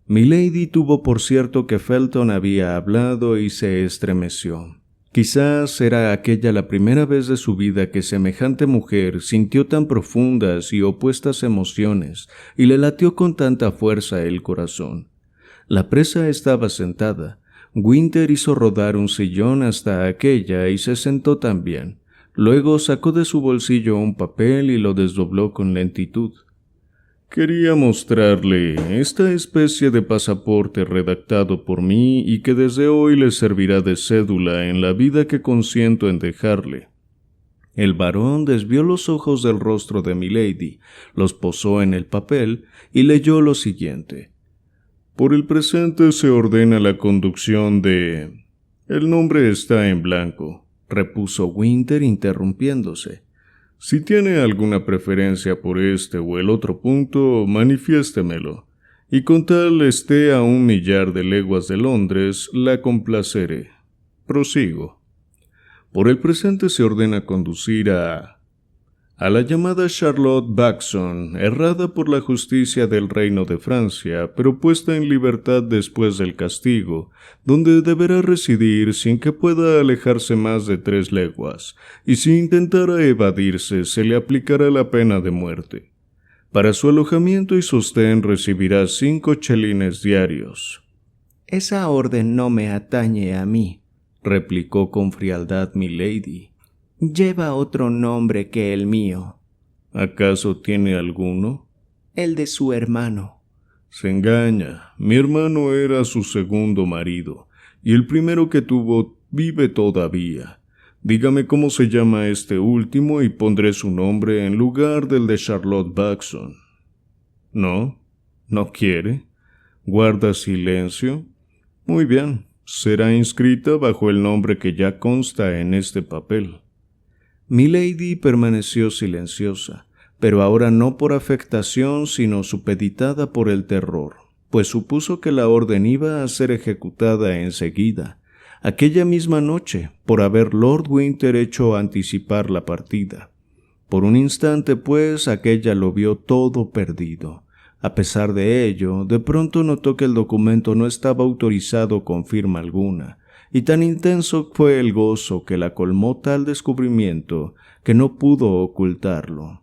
Milady tuvo por cierto que Felton había hablado y se estremeció. Quizás era aquella la primera vez de su vida que semejante mujer sintió tan profundas y opuestas emociones y le latió con tanta fuerza el corazón. La presa estaba sentada. Winter hizo rodar un sillón hasta aquella y se sentó también. Luego sacó de su bolsillo un papel y lo desdobló con lentitud. Quería mostrarle esta especie de pasaporte redactado por mí y que desde hoy le servirá de cédula en la vida que consiento en dejarle. El varón desvió los ojos del rostro de milady, los posó en el papel y leyó lo siguiente. Por el presente se ordena la conducción de... El nombre está en blanco, repuso Winter interrumpiéndose. Si tiene alguna preferencia por este o el otro punto, manifiéstemelo, y con tal esté a 1 millar de leguas de Londres, la complaceré. Prosigo. Por el presente se ordena conducir a la llamada Charlotte Backson, errada por la justicia del Reino de Francia, pero puesta en libertad después del castigo, donde deberá residir sin que pueda alejarse más de 3 leguas, y si intentara evadirse se le aplicará la pena de muerte. Para su alojamiento y sostén recibirá 5 chelines diarios. Esa orden no me atañe a mí, replicó con frialdad milady. Lleva otro nombre que el mío. ¿Acaso tiene alguno? El de su hermano. Se engaña. Mi hermano era su segundo marido, y el primero que tuvo vive todavía. Dígame cómo se llama este último y pondré su nombre en lugar del de Charlotte Backson. ¿No? ¿No quiere? ¿Guarda silencio? Muy bien, será inscrita bajo el nombre que ya consta en este papel. Milady permaneció silenciosa, pero ahora no por afectación, sino supeditada por el terror, pues supuso que la orden iba a ser ejecutada enseguida, aquella misma noche, por haber Lord Winter hecho anticipar la partida. Por un instante, pues, aquella lo vio todo perdido. A pesar de ello, de pronto notó que el documento no estaba autorizado con firma alguna, y tan intenso fue el gozo que la colmó tal descubrimiento que no pudo ocultarlo.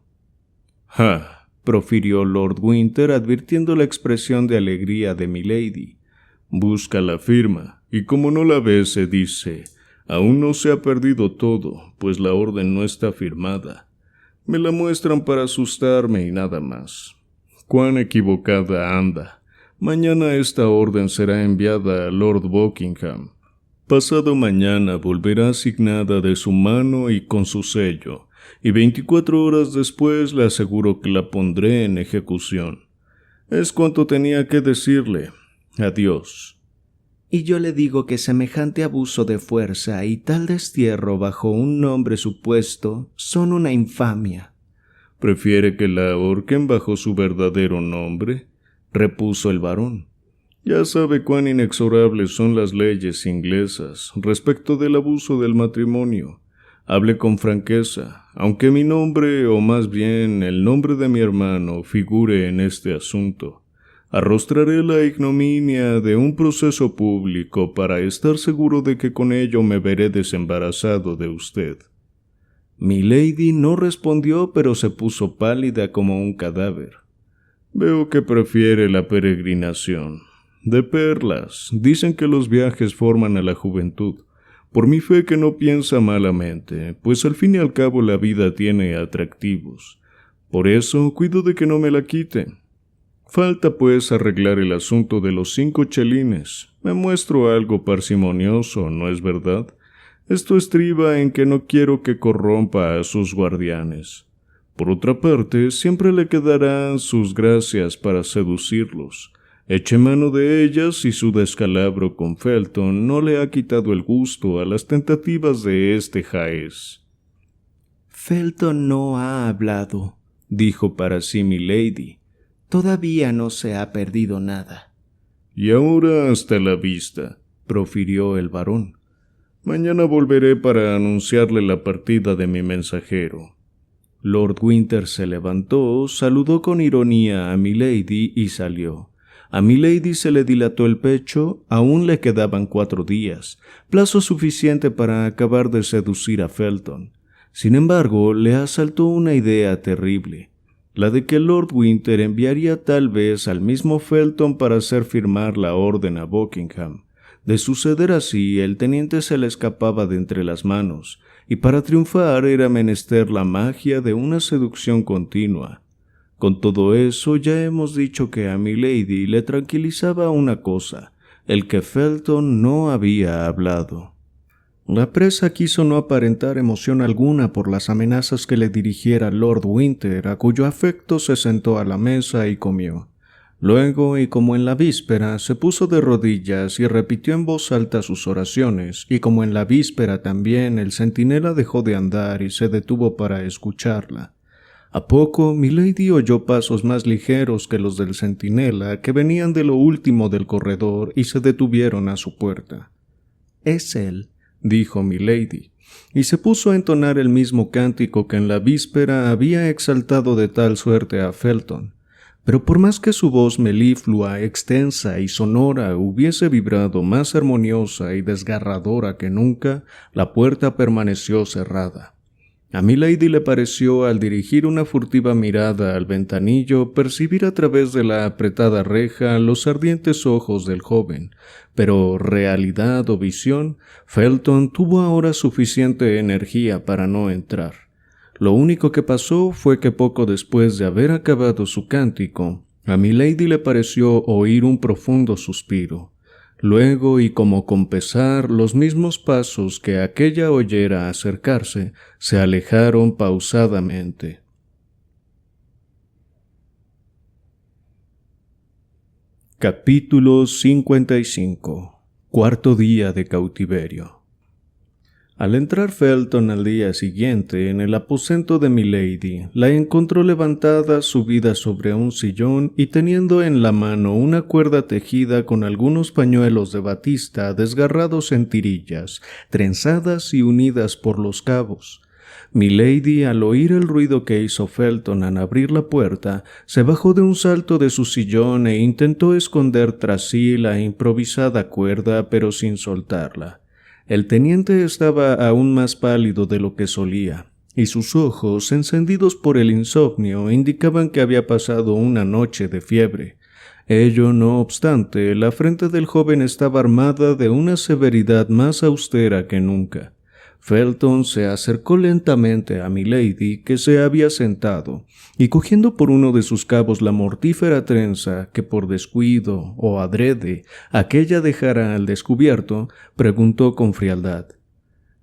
«Ja», profirió Lord Winter advirtiendo la expresión de alegría de milady. «Busca la firma, y como no la ve se dice, aún no se ha perdido todo, pues la orden no está firmada. Me la muestran para asustarme y nada más. Cuán equivocada anda. Mañana esta orden será enviada a Lord Buckingham. Pasado mañana volverá asignada de su mano y con su sello, y 24 horas después le aseguro que la pondré en ejecución. Es cuanto tenía que decirle. Adiós». Y yo le digo que semejante abuso de fuerza y tal destierro bajo un nombre supuesto son una infamia. «¿Prefiere que la ahorquen bajo su verdadero nombre?», repuso el varón. «Ya sabe cuán inexorables son las leyes inglesas respecto del abuso del matrimonio. Hable con franqueza, aunque mi nombre, o más bien el nombre de mi hermano, figure en este asunto. Arrostraré la ignominia de un proceso público para estar seguro de que con ello me veré desembarazado de usted». Milady no respondió, pero se puso pálida como un cadáver. «Veo que prefiere la peregrinación. De perlas. Dicen que los viajes forman a la juventud. Por mi fe que no piensa malamente, pues al fin y al cabo la vida tiene atractivos. Por eso cuido de que no me la quiten. Falta pues arreglar el asunto de los 5 chelines. Me muestro algo parsimonioso, ¿no es verdad? Esto estriba en que no quiero que corrompa a sus guardianes. Por otra parte, siempre le quedarán sus gracias para seducirlos. Eche mano de ellas y su descalabro con Felton no le ha quitado el gusto a las tentativas de este jaez». «Felton no ha hablado», dijo para sí milady. «Todavía no se ha perdido nada». «Y ahora hasta la vista», profirió el varón. «Mañana volveré para anunciarle la partida de mi mensajero». Lord Winter se levantó, saludó con ironía a milady y salió. A milady se le dilató el pecho, aún le quedaban 4 días, plazo suficiente para acabar de seducir a Felton. Sin embargo, le asaltó una idea terrible, la de que Lord Winter enviaría tal vez al mismo Felton para hacer firmar la orden a Buckingham. De suceder así, el teniente se le escapaba de entre las manos, y para triunfar era menester la magia de una seducción continua. Con todo eso, ya hemos dicho que a milady le tranquilizaba una cosa, el que Felton no había hablado. La presa quiso no aparentar emoción alguna por las amenazas que le dirigiera Lord Winter, a cuyo afecto se sentó a la mesa y comió. Luego, y como en la víspera, se puso de rodillas y repitió en voz alta sus oraciones, y como en la víspera también, el centinela dejó de andar y se detuvo para escucharla. A poco, milady oyó pasos más ligeros que los del centinela, que venían de lo último del corredor y se detuvieron a su puerta. «Es él», dijo milady, y se puso a entonar el mismo cántico que en la víspera había exaltado de tal suerte a Felton. Pero por más que su voz meliflua, extensa y sonora hubiese vibrado más armoniosa y desgarradora que nunca, la puerta permaneció cerrada. A milady le pareció, al dirigir una furtiva mirada al ventanillo, percibir a través de la apretada reja los ardientes ojos del joven, pero realidad o visión, Felton tuvo ahora suficiente energía para no entrar. Lo único que pasó fue que poco después de haber acabado su cántico, a milady le pareció oír un profundo suspiro. Luego, y como con pesar, los mismos pasos que aquella oyera acercarse se alejaron pausadamente. Capítulo 55. Cuarto día de cautiverio. Al entrar Felton al día siguiente en el aposento de milady, la encontró levantada, subida sobre un sillón y teniendo en la mano una cuerda tejida con algunos pañuelos de batista desgarrados en tirillas, trenzadas y unidas por los cabos. Milady, al oír el ruido que hizo Felton al abrir la puerta, se bajó de un salto de su sillón e intentó esconder tras sí la improvisada cuerda, pero sin soltarla. El teniente estaba aún más pálido de lo que solía, y sus ojos, encendidos por el insomnio, indicaban que había pasado una noche de fiebre. Ello no obstante, la frente del joven estaba armada de una severidad más austera que nunca. Felton se acercó lentamente a milady, que se había sentado, y cogiendo por uno de sus cabos la mortífera trenza que por descuido o adrede aquella dejara al descubierto, preguntó con frialdad: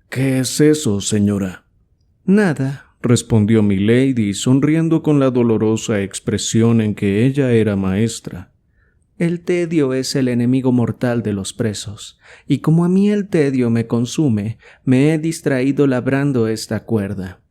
«¿Qué es eso, señora?» «Nada», respondió milady, sonriendo con la dolorosa expresión en que ella era maestra. «El tedio es el enemigo mortal de los presos, y como a mí el tedio me consume, me he distraído labrando esta cuerda».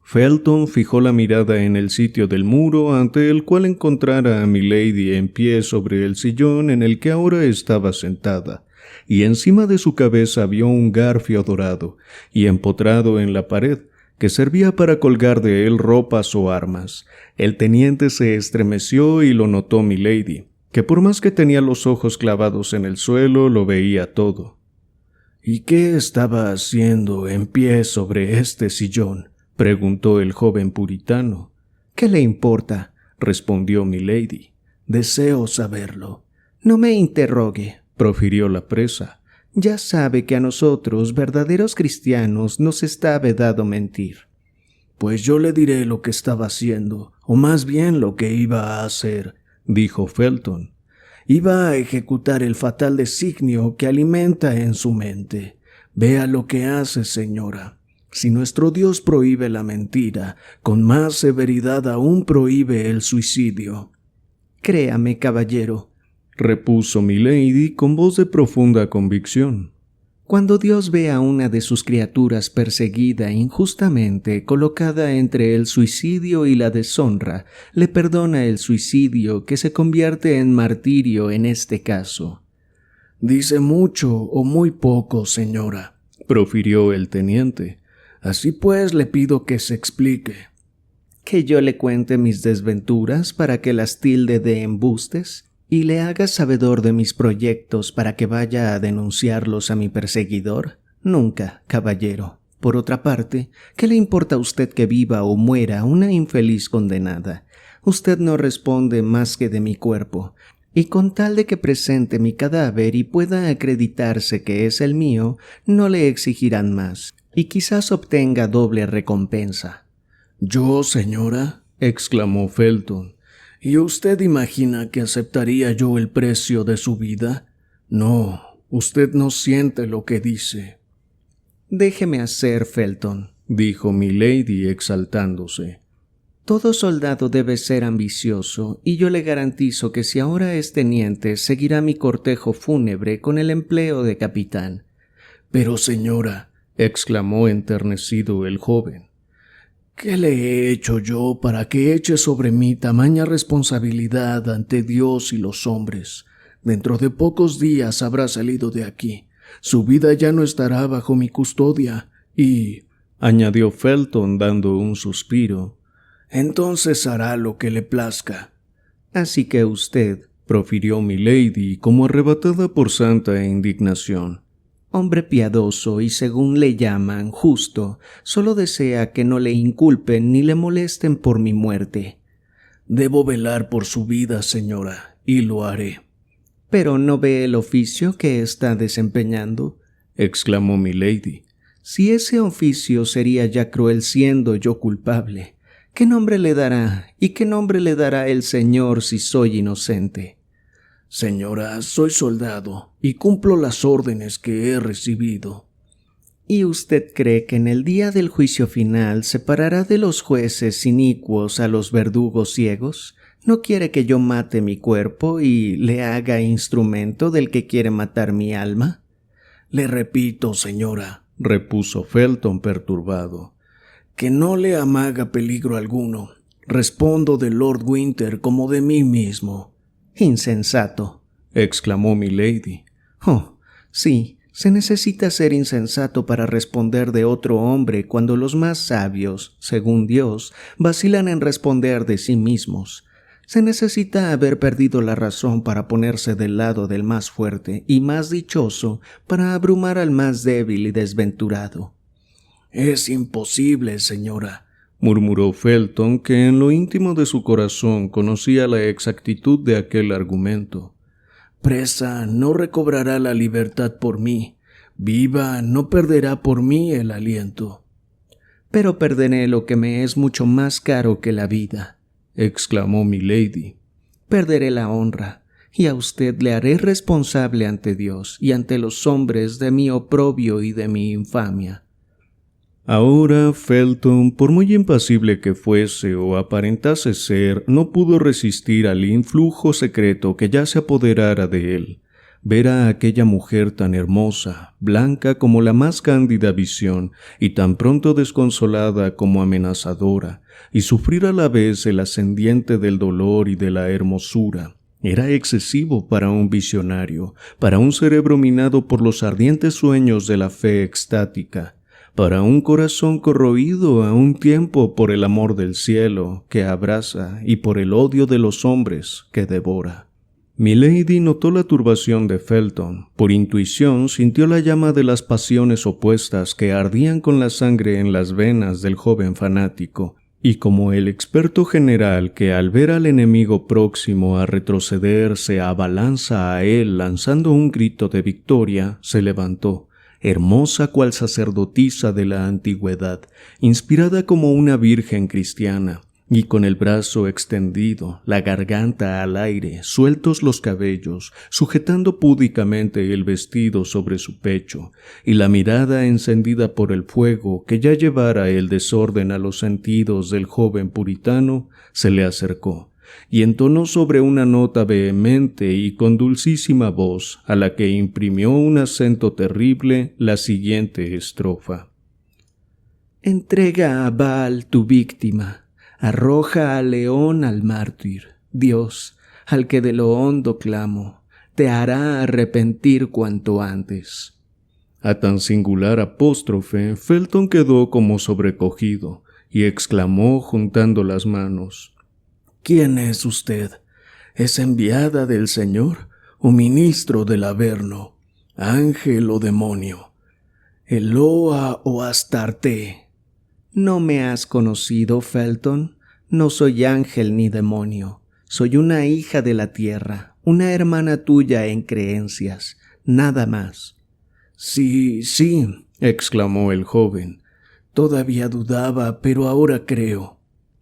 Felton fijó la mirada en el sitio del muro ante el cual encontrara a milady en pie sobre el sillón en el que ahora estaba sentada, y encima de su cabeza vio un garfio dorado y empotrado en la pared, que servía para colgar de él ropas o armas. El teniente se estremeció y lo notó milady, que por más que tenía los ojos clavados en el suelo, lo veía todo. «¿Y qué estaba haciendo en pie sobre este sillón?», preguntó el joven puritano. «¿Qué le importa?», respondió milady. «Deseo saberlo». «No me interrogue», profirió la presa. «Ya sabe que a nosotros, verdaderos cristianos, nos está vedado mentir». «Pues yo le diré lo que estaba haciendo, o más bien lo que iba a hacer», dijo Felton. «Iba a ejecutar el fatal designio que alimenta en su mente. Vea lo que hace, señora. Si nuestro Dios prohíbe la mentira, con más severidad aún prohíbe el suicidio». «Créame, caballero», repuso milady con voz de profunda convicción. «Cuando Dios ve a una de sus criaturas perseguida injustamente, colocada entre el suicidio y la deshonra, le perdona el suicidio, que se convierte en martirio en este caso». «Dice mucho o muy poco, señora», profirió el teniente. «Así pues le pido que se explique». «¿Que yo le cuente mis desventuras para que las tilde de embustes? y le haga sabedor de mis proyectos para que vaya a denunciarlos a mi perseguidor? Nunca, caballero. Por otra parte, ¿qué le importa a usted que viva o muera una infeliz condenada? Usted no responde más que de mi cuerpo, y con tal de que presente mi cadáver y pueda acreditarse que es el mío, no le exigirán más, y quizás obtenga doble recompensa. «¿Yo, señora?», exclamó Felton. «¿Y usted imagina que aceptaría yo el precio de su vida? No, usted no siente lo que dice». «Déjeme hacer, Felton», dijo milady exaltándose. «Todo soldado debe ser ambicioso, y yo le garantizo que si ahora es teniente, seguirá mi cortejo fúnebre con el empleo de capitán». «Pero, señora», exclamó enternecido el joven, «¿qué le he hecho yo para que eche sobre mí tamaña responsabilidad ante Dios y los hombres? Dentro de pocos días habrá salido de aquí. Su vida ya no estará bajo mi custodia y», añadió Felton dando un suspiro, «entonces hará lo que le plazca». «Así que usted», profirió milady como arrebatada por santa indignación, «hombre piadoso y según le llaman justo, solo desea que no le inculpen ni le molesten por mi muerte». «Debo velar por su vida, señora, y lo haré». «¿Pero no ve el oficio que está desempeñando?», exclamó milady. «Si ese oficio sería ya cruel siendo yo culpable, ¿qué nombre le dará y qué nombre le dará el Señor si soy inocente?» «Señora, soy soldado y cumplo las órdenes que he recibido». «¿Y usted cree que en el día del juicio final separará de los jueces inicuos a los verdugos ciegos? ¿No quiere que yo mate mi cuerpo y le haga instrumento del que quiere matar mi alma?» «Le repito, señora», repuso Felton perturbado, «que no le amaga peligro alguno. Respondo de Lord Winter como de mí mismo». «Insensato», exclamó milady. «Oh, sí, se necesita ser insensato para responder de otro hombre cuando los más sabios, según Dios, vacilan en responder de sí mismos. Se necesita haber perdido la razón para ponerse del lado del más fuerte y más dichoso para abrumar al más débil y desventurado». «Es imposible, señora», murmuró Felton, que en lo íntimo de su corazón conocía la exactitud de aquel argumento. «Presa no recobrará la libertad por mí. Viva no perderá por mí el aliento». «Pero perderé lo que me es mucho más caro que la vida», exclamó milady. «Perderé la honra, y a usted le haré responsable ante Dios y ante los hombres de mi oprobio y de mi infamia». Ahora Felton, por muy impasible que fuese o aparentase ser, no pudo resistir al influjo secreto que ya se apoderara de él. Ver a aquella mujer tan hermosa, blanca como la más cándida visión, y tan pronto desconsolada como amenazadora, y sufrir a la vez el ascendiente del dolor y de la hermosura, era excesivo para un visionario, para un cerebro minado por los ardientes sueños de la fe extática, para un corazón corroído a un tiempo por el amor del cielo que abraza y por el odio de los hombres que devora. Milady notó la turbación de Felton. Por intuición sintió la llama de las pasiones opuestas que ardían con la sangre en las venas del joven fanático, y como el experto general que al ver al enemigo próximo a retroceder se abalanza a él lanzando un grito de victoria, se levantó, hermosa cual sacerdotisa de la antigüedad, inspirada como una virgen cristiana, y con el brazo extendido, la garganta al aire, sueltos los cabellos, sujetando púdicamente el vestido sobre su pecho, y la mirada encendida por el fuego que ya llevara el desorden a los sentidos del joven puritano, se le acercó, y entonó sobre una nota vehemente y con dulcísima voz, a la que imprimió un acento terrible, la siguiente estrofa. «Entrega a Baal tu víctima. Arroja al león al mártir. Dios, al que de lo hondo clamo, te hará arrepentir cuanto antes». A tan singular apóstrofe, Felton quedó como sobrecogido y exclamó juntando las manos: «¿Quién es usted? ¿Es enviada del Señor o ministro del Averno, ángel o demonio? Eloa o Astarte. ¿No me has conocido, Felton? No soy ángel ni demonio. Soy una hija de la tierra, una hermana tuya en creencias, nada más. Sí, sí, exclamó el joven. Todavía dudaba, pero ahora creo.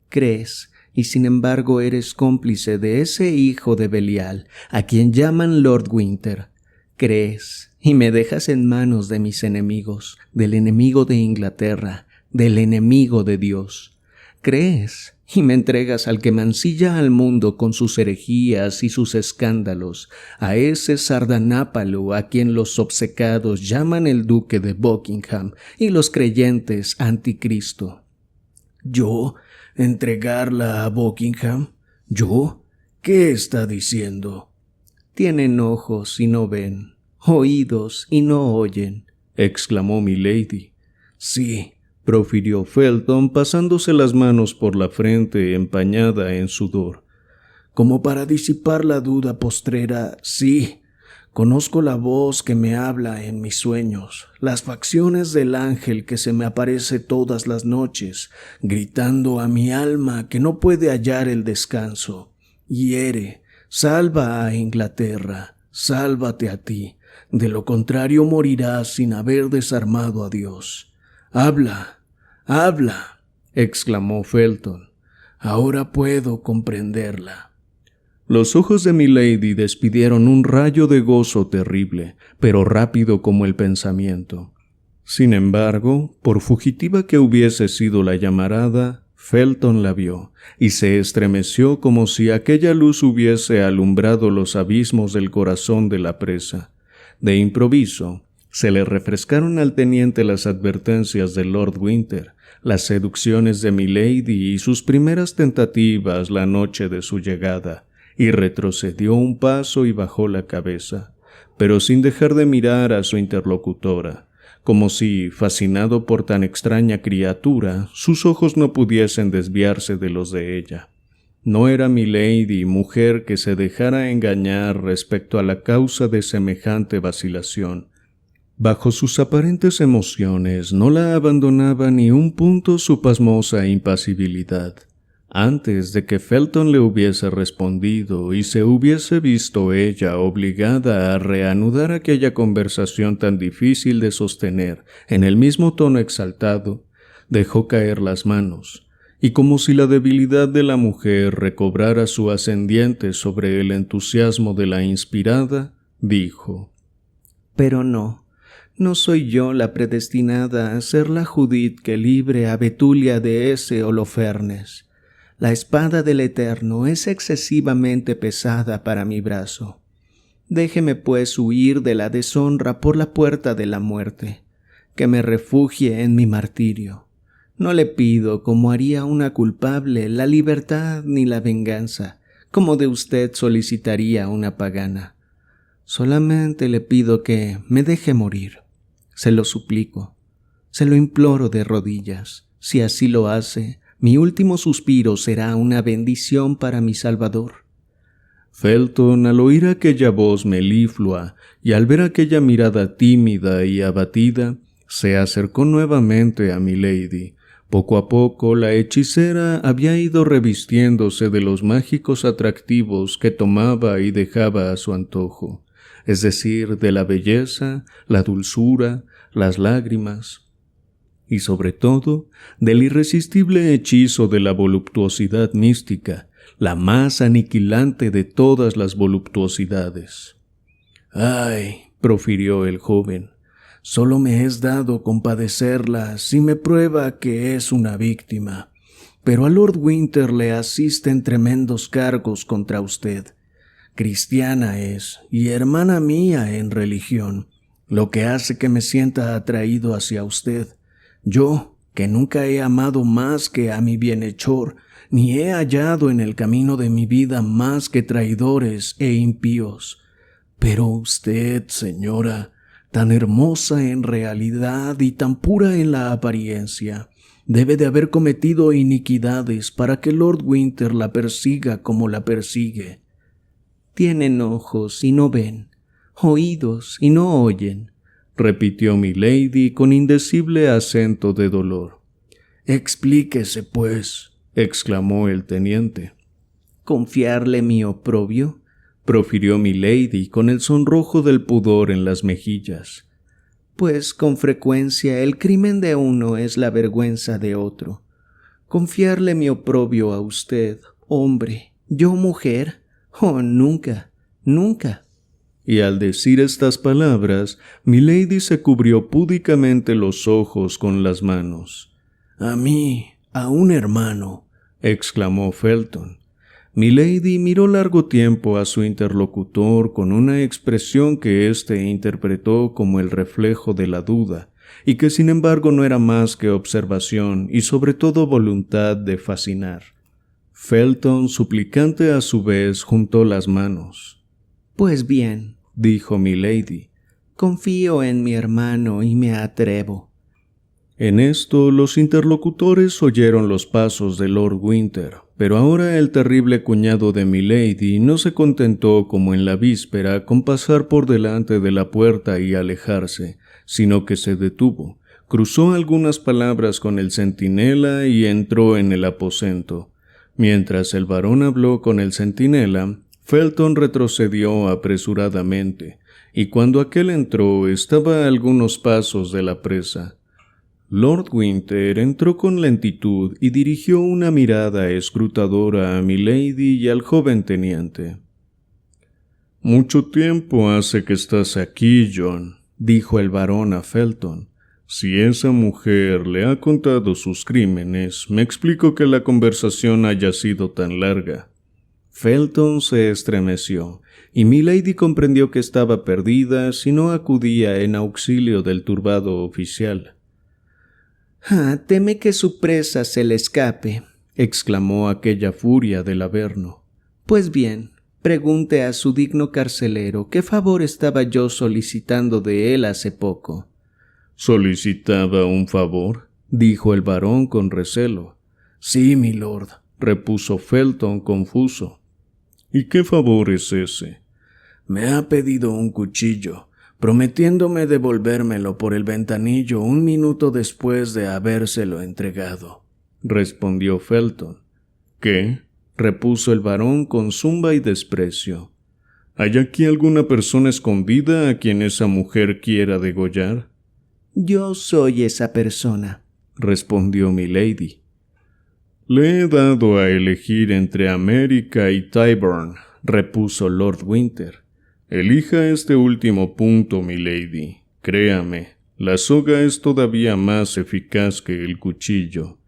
¿Crees? Y sin embargo eres cómplice de ese hijo de Belial, a quien llaman Lord Winter. ¿Crees? Y me dejas en manos de mis enemigos, del enemigo de Inglaterra, del enemigo de Dios. ¿Crees? Y me entregas al que mancilla al mundo con sus herejías y sus escándalos, a ese Sardanápalo a quien los obcecados llaman el duque de Buckingham y los creyentes anticristo. ¿Yo? ¿Entregarla a Buckingham? ¿Yo? ¿Qué está diciendo? Tienen ojos y no ven, oídos y no oyen, exclamó milady. Sí, profirió Felton pasándose las manos por la frente empañada en sudor. Como para disipar la duda postrera, sí, conozco la voz que me habla en mis sueños, las facciones del ángel que se me aparece todas las noches, gritando a mi alma que no puede hallar el descanso. Hiere, salva a Inglaterra, sálvate a ti, de lo contrario morirás sin haber desarmado a Dios. Habla, habla, exclamó Felton. Ahora puedo comprenderla. Los ojos de milady despidieron un rayo de gozo terrible, pero rápido como el pensamiento. Sin embargo, por fugitiva que hubiese sido la llamarada, Felton la vio, y se estremeció como si aquella luz hubiese alumbrado los abismos del corazón de la presa. De improviso, se le refrescaron al teniente las advertencias de Lord Winter, las seducciones de milady y sus primeras tentativas la noche de su llegada, y retrocedió un paso y bajó la cabeza, pero sin dejar de mirar a su interlocutora, como si, fascinado por tan extraña criatura, sus ojos no pudiesen desviarse de los de ella. No era milady mujer que se dejara engañar respecto a la causa de semejante vacilación. Bajo sus aparentes emociones no la abandonaba ni un punto su pasmosa impasibilidad. Antes de que Felton le hubiese respondido y se hubiese visto ella obligada a reanudar aquella conversación tan difícil de sostener en el mismo tono exaltado, dejó caer las manos, y como si la debilidad de la mujer recobrara su ascendiente sobre el entusiasmo de la inspirada, dijo: «Pero no soy yo la predestinada a ser la Judith que libre a Betulia de ese Holofernes. La espada del Eterno es excesivamente pesada para mi brazo. Déjeme pues huir de la deshonra por la puerta de la muerte, que me refugie en mi martirio. No le pido, como haría una culpable, la libertad ni la venganza, como de usted solicitaría una pagana. Solamente le pido que me deje morir. Se lo suplico, se lo imploro de rodillas. Si así lo hace, mi último suspiro será una bendición para mi Salvador». Felton, al oír aquella voz meliflua y al ver aquella mirada tímida y abatida, se acercó nuevamente a milady. Poco a poco la hechicera había ido revistiéndose de los mágicos atractivos que tomaba y dejaba a su antojo, es decir, de la belleza, la dulzura, las lágrimas, y sobre todo del irresistible hechizo de la voluptuosidad mística, la más aniquilante de todas las voluptuosidades. «Ay», profirió el joven, «solo me es dado compadecerla si me prueba que es una víctima, pero a Lord Winter le asisten tremendos cargos contra usted. Cristiana es y hermana mía en religión, lo que hace que me sienta atraído hacia usted. Yo, que nunca he amado más que a mi bienhechor, ni he hallado en el camino de mi vida más que traidores e impíos. Pero usted, señora, tan hermosa en realidad y tan pura en la apariencia, debe de haber cometido iniquidades para que Lord Winter la persiga como la persigue. Tienen ojos y no ven, oídos y no oyen, repitió milady con indecible acento de dolor. Explíquese, pues, exclamó el teniente. ¿Confiarle mi oprobio? Profirió milady con el sonrojo del pudor en las mejillas. Pues con frecuencia el crimen de uno es la vergüenza de otro. ¿Confiarle mi oprobio a usted, hombre, yo mujer? Oh, nunca, nunca. Y al decir estas palabras, milady se cubrió púdicamente los ojos con las manos. «A mí, a un hermano», exclamó Felton. Milady miró largo tiempo a su interlocutor con una expresión que éste interpretó como el reflejo de la duda, y que sin embargo no era más que observación y sobre todo voluntad de fascinar. Felton, suplicante a su vez, juntó las manos. «Pues bien», dijo milady, «confío en mi hermano y me atrevo». En esto los interlocutores oyeron los pasos de Lord Winter, pero ahora el terrible cuñado de milady no se contentó como en la víspera con pasar por delante de la puerta y alejarse, sino que se detuvo, cruzó algunas palabras con el centinela y entró en el aposento. Mientras el varón habló con el centinela, Felton retrocedió apresuradamente, y cuando aquel entró estaba a algunos pasos de la presa. Lord Winter entró con lentitud y dirigió una mirada escrutadora a milady y al joven teniente. «Mucho tiempo hace que estás aquí, John», dijo el varón a Felton. «Si esa mujer le ha contado sus crímenes, me explico que la conversación haya sido tan larga». Felton se estremeció, y milady comprendió que estaba perdida si no acudía en auxilio del turbado oficial. «Teme que su presa se le escape», exclamó aquella furia del Averno. «Pues bien, pregunte a su digno carcelero qué favor estaba yo solicitando de él hace poco». «¿Solicitaba un favor?», dijo el varón con recelo. «Sí, milord», repuso Felton confuso. «¿Y qué favor es ese?». «Me ha pedido un cuchillo, prometiéndome devolvérmelo por el ventanillo 1 minuto después de habérselo entregado», respondió Felton. «¿Qué?», repuso el varón con zumba y desprecio. «¿Hay aquí alguna persona escondida a quien esa mujer quiera degollar?». «Yo soy esa persona», respondió milady. «Le he dado a elegir entre América y Tyburn», repuso Lord Winter. «Elija este último punto, milady. Créame, la soga es todavía más eficaz que el cuchillo».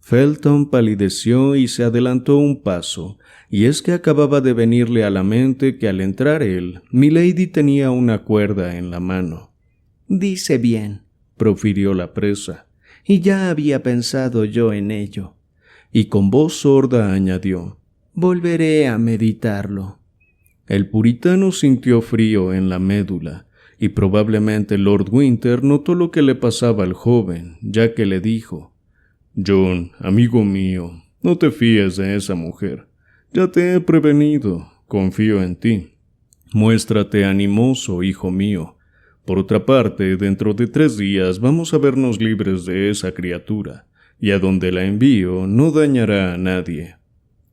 Felton palideció y se adelantó un paso, y es que acababa de venirle a la mente que al entrar él, milady tenía una cuerda en la mano. «Dice bien», profirió la presa, «y ya había pensado yo en ello». Y con voz sorda añadió, «Volveré a meditarlo». El puritano sintió frío en la médula, y probablemente Lord Winter notó lo que le pasaba al joven, ya que le dijo: «John, amigo mío, no te fíes de esa mujer. Ya te he prevenido, confío en ti. Muéstrate animoso, hijo mío. Por otra parte, dentro de 3 días vamos a vernos libres de esa criatura, y a donde la envío no dañará a nadie».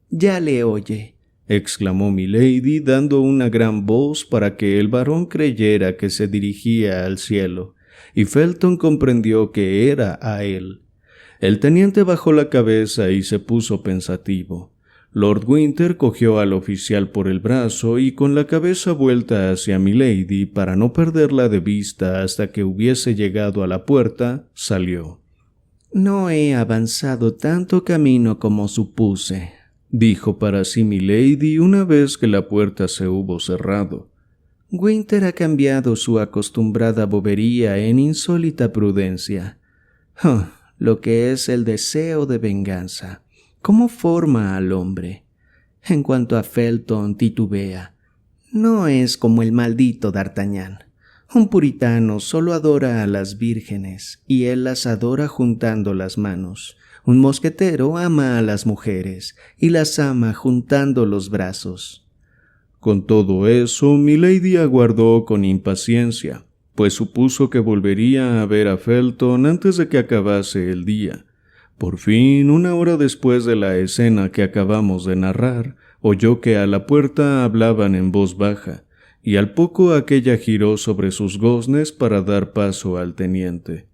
«Ya le oye», exclamó milady dando una gran voz para que el varón creyera que se dirigía al cielo, y Felton comprendió que era a él. El teniente bajó la cabeza y se puso pensativo. Lord Winter cogió al oficial por el brazo y con la cabeza vuelta hacia milady para no perderla de vista hasta que hubiese llegado a la puerta, salió. «No he avanzado tanto camino como supuse», dijo para sí milady una vez que la puerta se hubo cerrado. «Winter ha cambiado su acostumbrada bobería en insólita prudencia. Lo que es el deseo de venganza, cómo forma al hombre. En cuanto a Felton, titubea. No es como el maldito D'Artagnan. Un puritano solo adora a las vírgenes, y él las adora juntando las manos. Un mosquetero ama a las mujeres, y las ama juntando los brazos. Con todo eso, milady aguardó con impaciencia, pues supuso que volvería a ver a Felton antes de que acabase el día. Por fin, 1 hora después de la escena que acabamos de narrar, oyó que a la puerta hablaban en voz baja, y al poco aquella giró sobre sus goznes para dar paso al teniente.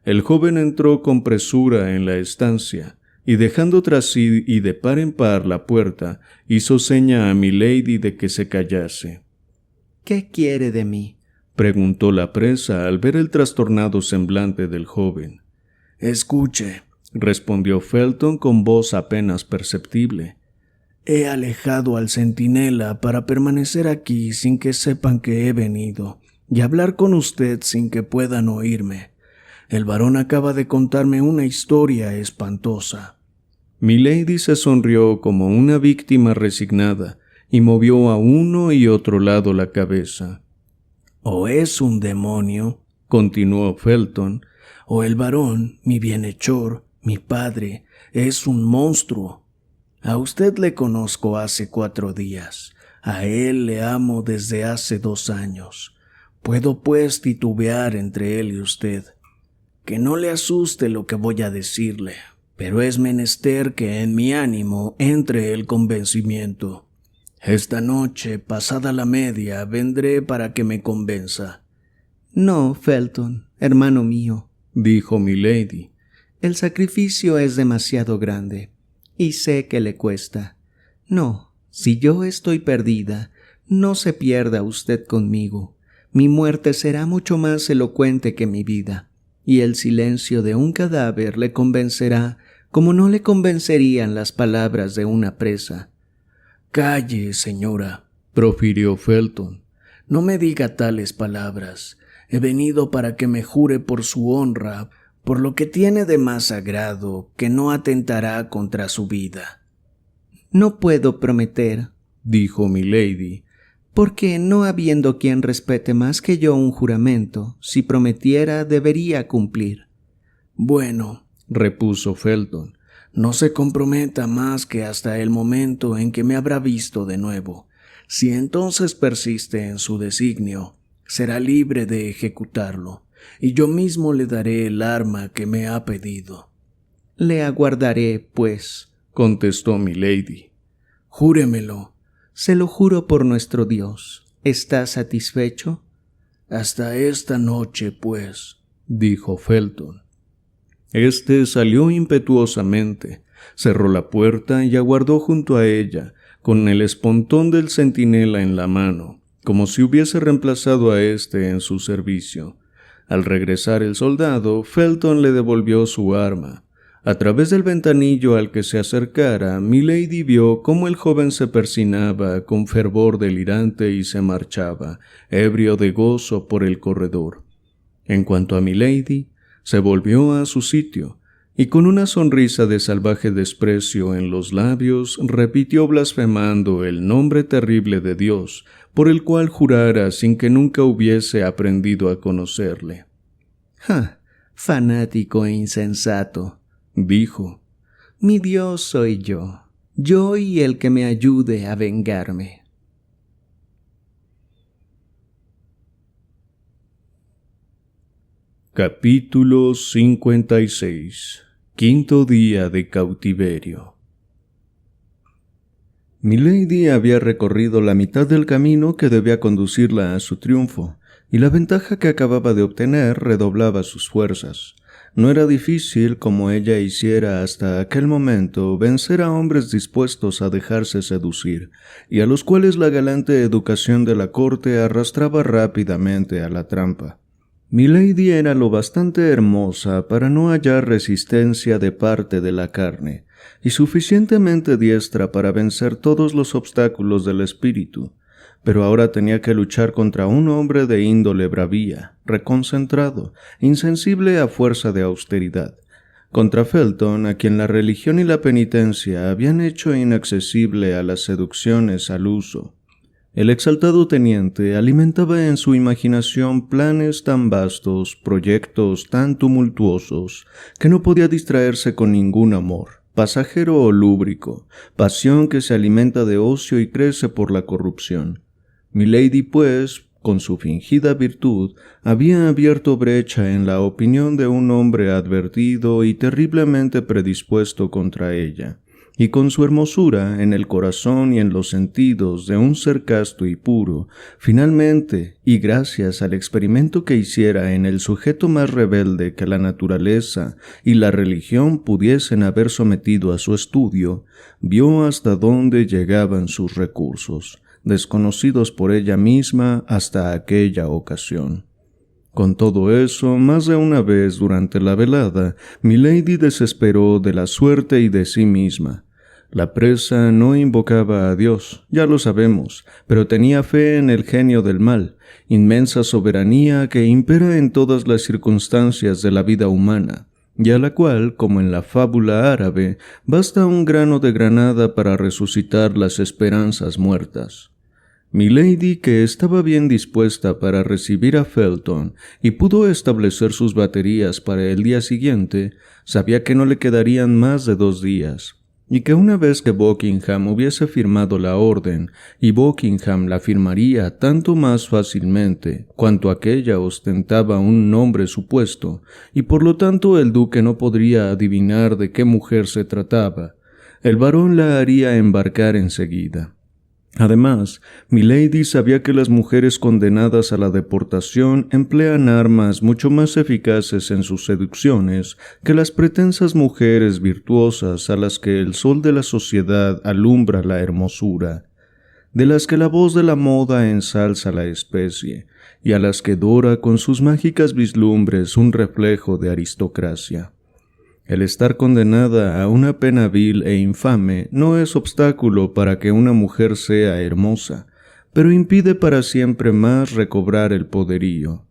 El joven entró con presura en la estancia, y dejando tras sí y de par en par la puerta, hizo seña a milady de que se callase. «¿Qué quiere de mí?», preguntó la presa al ver el trastornado semblante del joven. «Escuche», respondió Felton con voz apenas perceptible. «He alejado al centinela para permanecer aquí sin que sepan que he venido y hablar con usted sin que puedan oírme. El varón acaba de contarme una historia espantosa». Milady se sonrió como una víctima resignada y movió a uno y otro lado la cabeza. «O es un demonio», continuó Felton, «o el varón, mi bienhechor, mi padre, es un monstruo. A usted le conozco hace 4 días, a él le amo desde hace 2 años. Puedo pues titubear entre él y usted. Que no le asuste lo que voy a decirle, pero es menester que en mi ánimo entre el convencimiento. Esta noche, pasada la media, vendré para que me convenza». «No, Felton, hermano mío», dijo milady. «El sacrificio es demasiado grande, y sé que le cuesta. No, si yo estoy perdida, no se pierda usted conmigo. Mi muerte será mucho más elocuente que mi vida, y el silencio de un cadáver le convencerá como no le convencerían las palabras de una presa». «Calle, señora», profirió Felton. «No me diga tales palabras. He venido para que me jure por su honra, por lo que tiene de más sagrado, que no atentará contra su vida». «No puedo prometer», dijo milady, «porque no habiendo quien respete más que yo un juramento, si prometiera debería cumplir». «Bueno», repuso Felton, «no se comprometa más que hasta el momento en que me habrá visto de nuevo. Si entonces persiste en su designio, será libre de ejecutarlo, y yo mismo le daré el arma que me ha pedido». «Le aguardaré, pues», contestó milady. «Júremelo». «Se lo juro por nuestro Dios. ¿Está satisfecho?» «Hasta esta noche, pues», dijo Felton. Este salió impetuosamente, cerró la puerta y aguardó junto a ella, con el espontón del centinela en la mano, como si hubiese reemplazado a éste en su servicio. Al regresar el soldado, Felton le devolvió su arma. A través del ventanillo al que se acercara, milady vio cómo el joven se persinaba con fervor delirante y se marchaba, ebrio de gozo, por el corredor. En cuanto a milady, se volvió a su sitio, y con una sonrisa de salvaje desprecio en los labios, repitió blasfemando el nombre terrible de Dios, por el cual jurara sin que nunca hubiese aprendido a conocerle. «¡Ja! Fanático e insensato», dijo. «Mi Dios soy yo y el que me ayude a vengarme». Capítulo 56. Quinto día de cautiverio. Milady había recorrido la mitad del camino que debía conducirla a su triunfo, y la ventaja que acababa de obtener redoblaba sus fuerzas. No era difícil, como ella hiciera hasta aquel momento, vencer a hombres dispuestos a dejarse seducir, y a los cuales la galante educación de la corte arrastraba rápidamente a la trampa. Milady era lo bastante hermosa para no hallar resistencia de parte de la carne, y suficientemente diestra para vencer todos los obstáculos del espíritu, pero ahora tenía que luchar contra un hombre de índole bravía, reconcentrado, insensible a fuerza de austeridad, contra Felton, a quien la religión y la penitencia habían hecho inaccesible a las seducciones al uso. El exaltado teniente alimentaba en su imaginación planes tan vastos, proyectos tan tumultuosos, que no podía distraerse con ningún amor, pasajero o lúbrico, pasión que se alimenta de ocio y crece por la corrupción. Milady, pues, con su fingida virtud, había abierto brecha en la opinión de un hombre advertido y terriblemente predispuesto contra ella, y con su hermosura en el corazón y en los sentidos de un ser casto y puro, finalmente, y gracias al experimento que hiciera en el sujeto más rebelde que la naturaleza y la religión pudiesen haber sometido a su estudio, vio hasta dónde llegaban sus recursos, desconocidos por ella misma hasta aquella ocasión. Con todo eso, más de una vez durante la velada, Milady desesperó de la suerte y de sí misma. La presa no invocaba a Dios, ya lo sabemos, pero tenía fe en el genio del mal, inmensa soberanía que impera en todas las circunstancias de la vida humana, y a la cual, como en la fábula árabe, basta un grano de granada para resucitar las esperanzas muertas. Milady, que estaba bien dispuesta para recibir a Felton y pudo establecer sus baterías para el día siguiente, sabía que no le quedarían más de 2 días, y que una vez que Buckingham hubiese firmado la orden, y Buckingham la firmaría tanto más fácilmente cuanto aquella ostentaba un nombre supuesto, y por lo tanto el duque no podría adivinar de qué mujer se trataba, el varón la haría embarcar enseguida. Además, Milady sabía que las mujeres condenadas a la deportación emplean armas mucho más eficaces en sus seducciones que las pretensas mujeres virtuosas a las que el sol de la sociedad alumbra la hermosura, de las que la voz de la moda ensalza la especie, y a las que dora con sus mágicas vislumbres un reflejo de aristocracia. El estar condenada a una pena vil e infame no es obstáculo para que una mujer sea hermosa, pero impide para siempre más recobrar el poderío.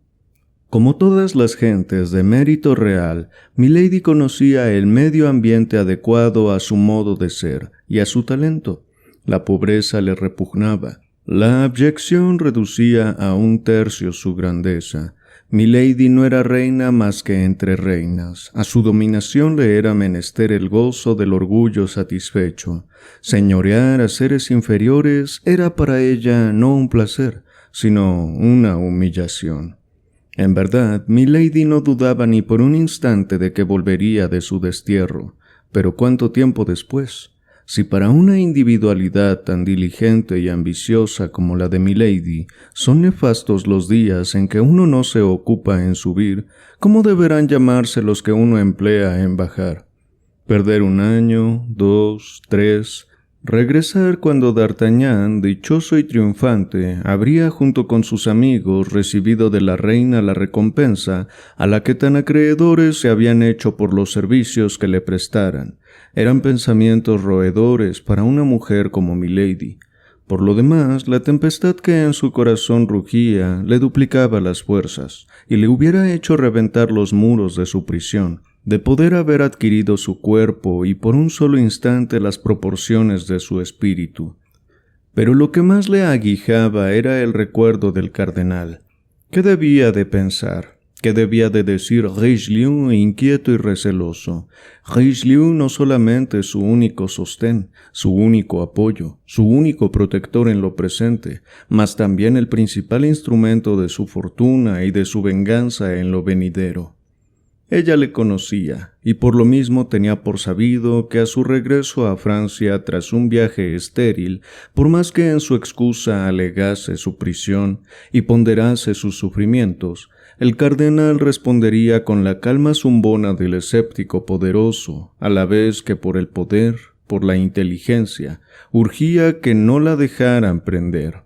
Como todas las gentes de mérito real, Milady conocía el medio ambiente adecuado a su modo de ser y a su talento. La pobreza le repugnaba. La abyección reducía a 1/3 su grandeza. Milady no era reina más que entre reinas. A su dominación le era menester el gozo del orgullo satisfecho. Señorear a seres inferiores era para ella no un placer, sino una humillación. En verdad, Milady no dudaba ni por un instante de que volvería de su destierro. Pero ¿cuánto tiempo después? Si para una individualidad tan diligente y ambiciosa como la de Milady son nefastos los días en que uno no se ocupa en subir, ¿cómo deberán llamarse los que uno emplea en bajar? Perder 1 año, 2, 3, regresar cuando D'Artagnan, dichoso y triunfante, habría junto con sus amigos recibido de la reina la recompensa a la que tan acreedores se habían hecho por los servicios que le prestaran. Eran pensamientos roedores para una mujer como Milady. Por lo demás, la tempestad que en su corazón rugía le duplicaba las fuerzas y le hubiera hecho reventar los muros de su prisión, de poder haber adquirido su cuerpo y por un solo instante las proporciones de su espíritu. Pero lo que más le aguijaba era el recuerdo del cardenal. ¿Qué debía de pensar? ¿Qué debía de decir Richelieu inquieto y receloso? Richelieu no solamente su único sostén, su único apoyo, su único protector en lo presente, mas también el principal instrumento de su fortuna y de su venganza en lo venidero. Ella le conocía, y por lo mismo tenía por sabido que a su regreso a Francia tras un viaje estéril, por más que en su excusa alegase su prisión y ponderase sus sufrimientos, el cardenal respondería con la calma zumbona del escéptico poderoso, a la vez que por el poder, por la inteligencia, urgía que no la dejaran prender.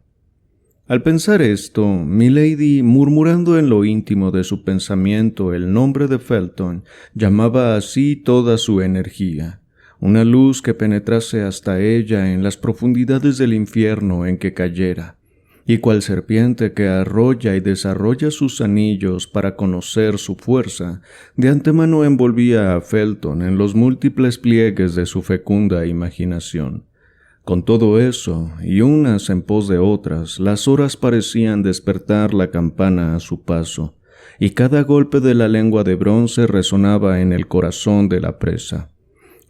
Al pensar esto, Milady, murmurando en lo íntimo de su pensamiento el nombre de Felton, llamaba así toda su energía, una luz que penetrase hasta ella en las profundidades del infierno en que cayera, y cual serpiente que arrolla y desarrolla sus anillos para conocer su fuerza, de antemano envolvía a Felton en los múltiples pliegues de su fecunda imaginación. Con todo eso, y unas en pos de otras, las horas parecían despertar la campana a su paso, y cada golpe de la lengua de bronce resonaba en el corazón de la presa.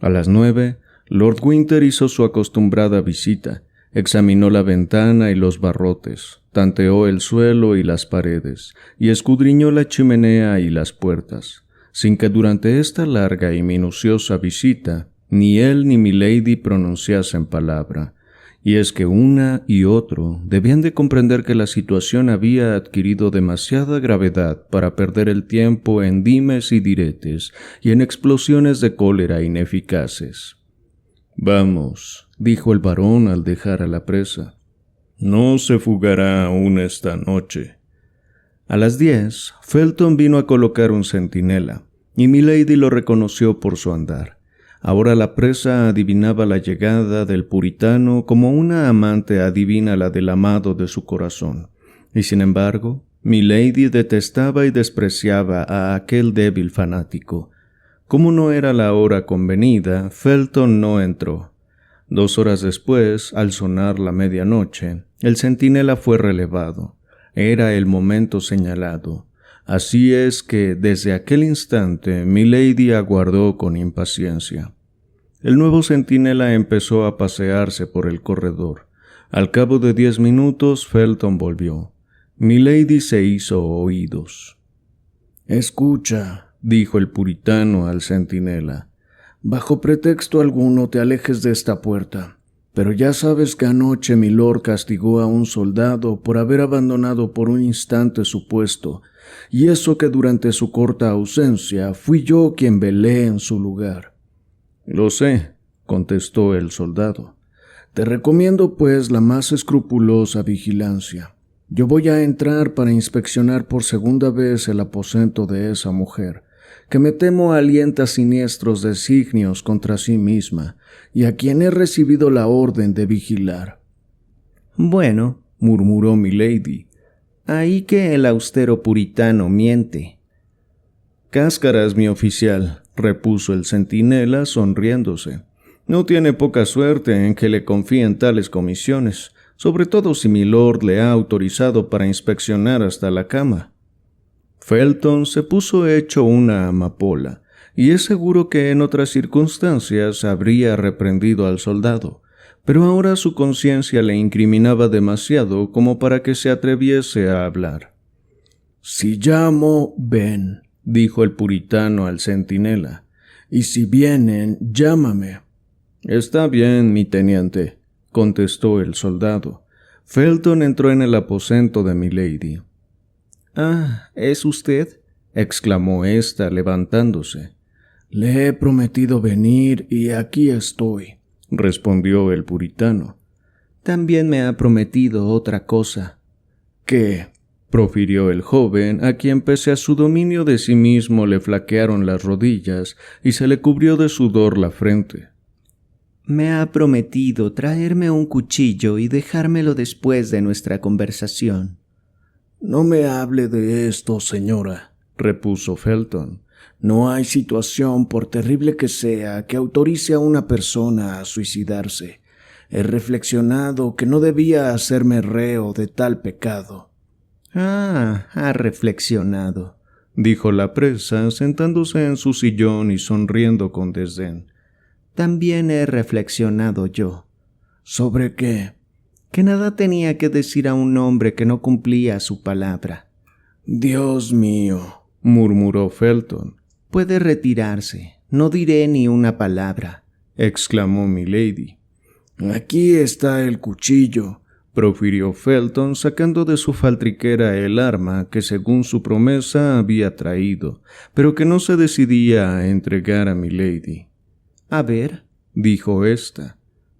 A las 9, Lord Winter hizo su acostumbrada visita. Examinó la ventana y los barrotes, tanteó el suelo y las paredes, y escudriñó la chimenea y las puertas, sin que durante esta larga y minuciosa visita ni él ni milady pronunciasen palabra. Y es que una y otro debían de comprender que la situación había adquirido demasiada gravedad para perder el tiempo en dimes y diretes y en explosiones de cólera ineficaces. «Vamos», dijo el varón al dejar a la presa. «No se fugará aún esta noche». A las 10, Felton vino a colocar un centinela, y milady lo reconoció por su andar. Ahora la presa adivinaba la llegada del puritano como una amante adivina la del amado de su corazón, y sin embargo, milady detestaba y despreciaba a aquel débil fanático. Como no era la hora convenida, Felton no entró. 2 horas después, al sonar la medianoche, el centinela fue relevado. Era el momento señalado. Así es que, desde aquel instante, milady aguardó con impaciencia. El nuevo centinela empezó a pasearse por el corredor. Al cabo de 10 minutos, Felton volvió. Milady se hizo oídos. «Escucha», dijo el puritano al centinela. «Bajo pretexto alguno te alejes de esta puerta. Pero ya sabes que anoche mi lord castigó a un soldado por haber abandonado por un instante su puesto, y eso que durante su corta ausencia fui yo quien velé en su lugar». «Lo sé», contestó el soldado. «Te recomiendo, pues, la más escrupulosa vigilancia. Yo voy a entrar para inspeccionar por segunda vez el aposento de esa mujer, que me temo alienta siniestros designios contra sí misma, y a quien he recibido la orden de vigilar». «Bueno», murmuró milady, «ahí que el austero puritano miente». «Cáscaras, mi oficial», repuso el centinela sonriéndose. «No tiene poca suerte en que le confíen tales comisiones, sobre todo si mi lord le ha autorizado para inspeccionar hasta la cama». Felton se puso hecho una amapola, y es seguro que en otras circunstancias habría reprendido al soldado, pero ahora su conciencia le incriminaba demasiado como para que se atreviese a hablar. «Si llamo, ven», dijo el puritano al centinela, «y si vienen, llámame». «Está bien, mi teniente», contestó el soldado. Felton entró en el aposento de milady. «Ah, ¿es usted?», exclamó ésta levantándose. «Le he prometido venir y aquí estoy», respondió el puritano. «También me ha prometido otra cosa». «¿Qué?», profirió el joven, a quien pese a su dominio de sí mismo le flaquearon las rodillas y se le cubrió de sudor la frente. «Me ha prometido traerme un cuchillo y dejármelo después de nuestra conversación». «No me hable de esto, señora», repuso Felton. «No hay situación, por terrible que sea, que autorice a una persona a suicidarse. He reflexionado que no debía hacerme reo de tal pecado». «Ah, ha reflexionado», dijo la presa, sentándose en su sillón y sonriendo con desdén. «También he reflexionado yo». «¿Sobre qué?» «Que nada tenía que decir a un hombre que no cumplía su palabra». «Dios mío», murmuró Felton. «Puede retirarse, no diré ni una palabra», exclamó milady. «Aquí está el cuchillo», profirió Felton, sacando de su faltriquera el arma que según su promesa había traído, pero que no se decidía a entregar a milady. «A ver», dijo ésta.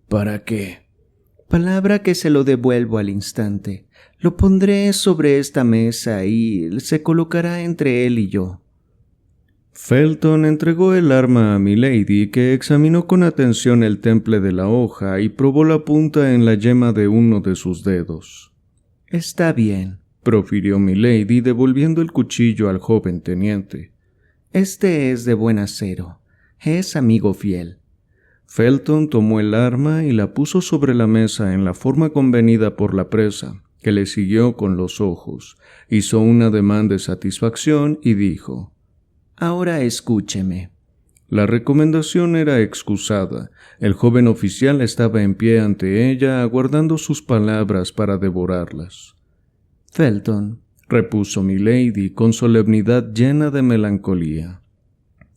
«¿Para qué?» «Palabra que se lo devuelvo al instante. Lo pondré sobre esta mesa y se colocará entre él y yo». Felton entregó el arma a milady, que examinó con atención el temple de la hoja y probó la punta en la yema de uno de sus dedos. «Está bien», profirió milady, devolviendo el cuchillo al joven teniente. «Este es de buen acero. Es amigo fiel». Felton tomó el arma y la puso sobre la mesa en la forma convenida por la presa, que le siguió con los ojos. Hizo un ademán de satisfacción y dijo: «Ahora escúcheme». La recomendación era excusada. El joven oficial estaba en pie ante ella, aguardando sus palabras para devorarlas. «Felton», repuso milady con solemnidad llena de melancolía.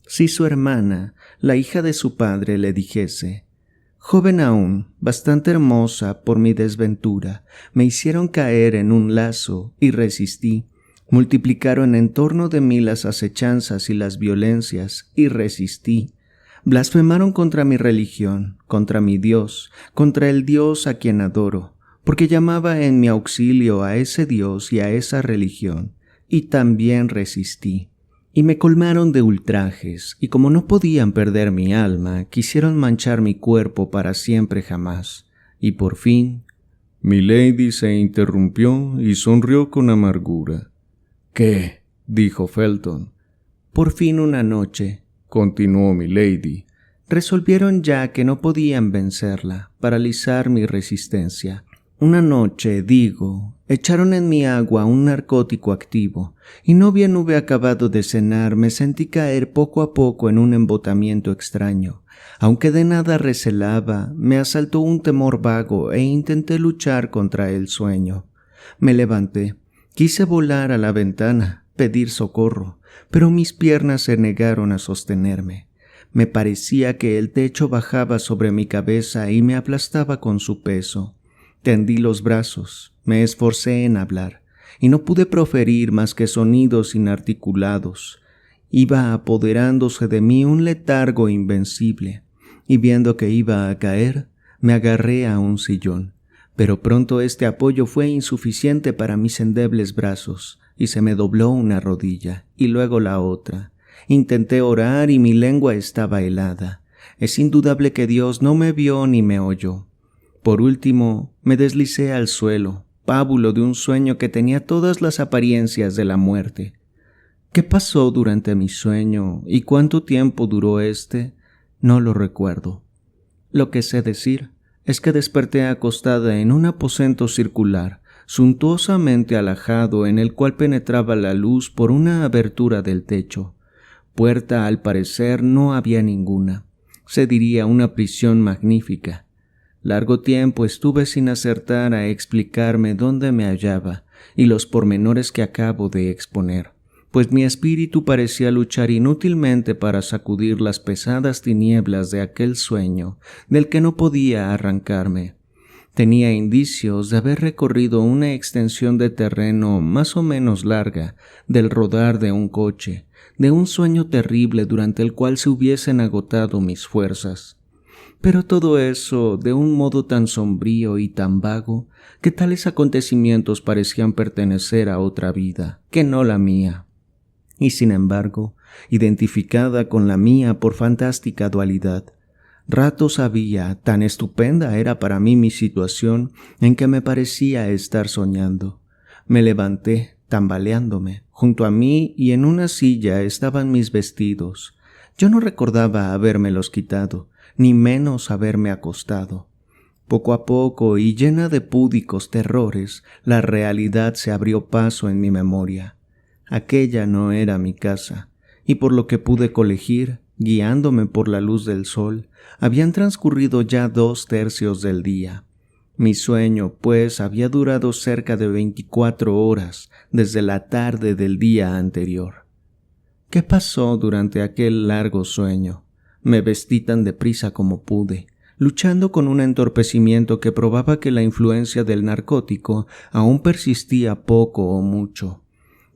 «Si su hermana, la hija de su padre, le dijese: joven aún, bastante hermosa por mi desventura, me hicieron caer en un lazo y resistí. Multiplicaron en torno de mí las acechanzas y las violencias y resistí. Blasfemaron contra mi religión, contra mi Dios, contra el Dios a quien adoro, porque llamaba en mi auxilio a ese Dios y a esa religión, y también resistí. Y me colmaron de ultrajes, y como no podían perder mi alma, quisieron manchar mi cuerpo para siempre jamás. Y por fin…» Milady se interrumpió y sonrió con amargura. «¿Qué?», dijo Felton. «Por fin una noche», continuó milady, «resolvieron ya que no podían vencerla, paralizar mi resistencia. Una noche, digo, echaron en mi agua un narcótico activo, y no bien hube acabado de cenar, me sentí caer poco a poco en un embotamiento extraño. Aunque de nada recelaba, me asaltó un temor vago e intenté luchar contra el sueño. Me levanté, quise volar a la ventana, pedir socorro, pero mis piernas se negaron a sostenerme. Me parecía que el techo bajaba sobre mi cabeza y me aplastaba con su peso. Tendí los brazos, me esforcé en hablar, y no pude proferir más que sonidos inarticulados. Iba apoderándose de mí un letargo invencible, y viendo que iba a caer, me agarré a un sillón. Pero pronto este apoyo fue insuficiente para mis endebles brazos, y se me dobló una rodilla, y luego la otra. Intenté orar y mi lengua estaba helada. Es indudable que Dios no me vio ni me oyó. Por último, me deslicé al suelo, pábulo de un sueño que tenía todas las apariencias de la muerte. ¿Qué pasó durante mi sueño y cuánto tiempo duró éste? No lo recuerdo. Lo que sé decir es que desperté acostada en un aposento circular, suntuosamente alhajado, en el cual penetraba la luz por una abertura del techo. Puerta, al parecer, no había ninguna. Se diría una prisión magnífica. Largo tiempo estuve sin acertar a explicarme dónde me hallaba y los pormenores que acabo de exponer, pues mi espíritu parecía luchar inútilmente para sacudir las pesadas tinieblas de aquel sueño del que no podía arrancarme. Tenía indicios de haber recorrido una extensión de terreno más o menos larga, del rodar de un coche, de un sueño terrible durante el cual se hubiesen agotado mis fuerzas. Pero todo eso de un modo tan sombrío y tan vago que tales acontecimientos parecían pertenecer a otra vida, que no la mía. Y sin embargo, identificada con la mía por fantástica dualidad, ratos había, tan estupenda era para mí mi situación, en que me parecía estar soñando. Me levanté, tambaleándome. Junto a mí y en una silla estaban mis vestidos. Yo no recordaba habérmelos quitado, ni menos haberme acostado. Poco a poco, y llena de púdicos terrores, la realidad se abrió paso en mi memoria. Aquella no era mi casa, y por lo que pude colegir, guiándome por la luz del sol, habían transcurrido ya 2/3 del día. Mi sueño, pues, había durado cerca de 24 horas desde la tarde del día anterior. ¿Qué pasó durante aquel largo sueño? Me vestí tan deprisa como pude, luchando con un entorpecimiento que probaba que la influencia del narcótico aún persistía poco o mucho.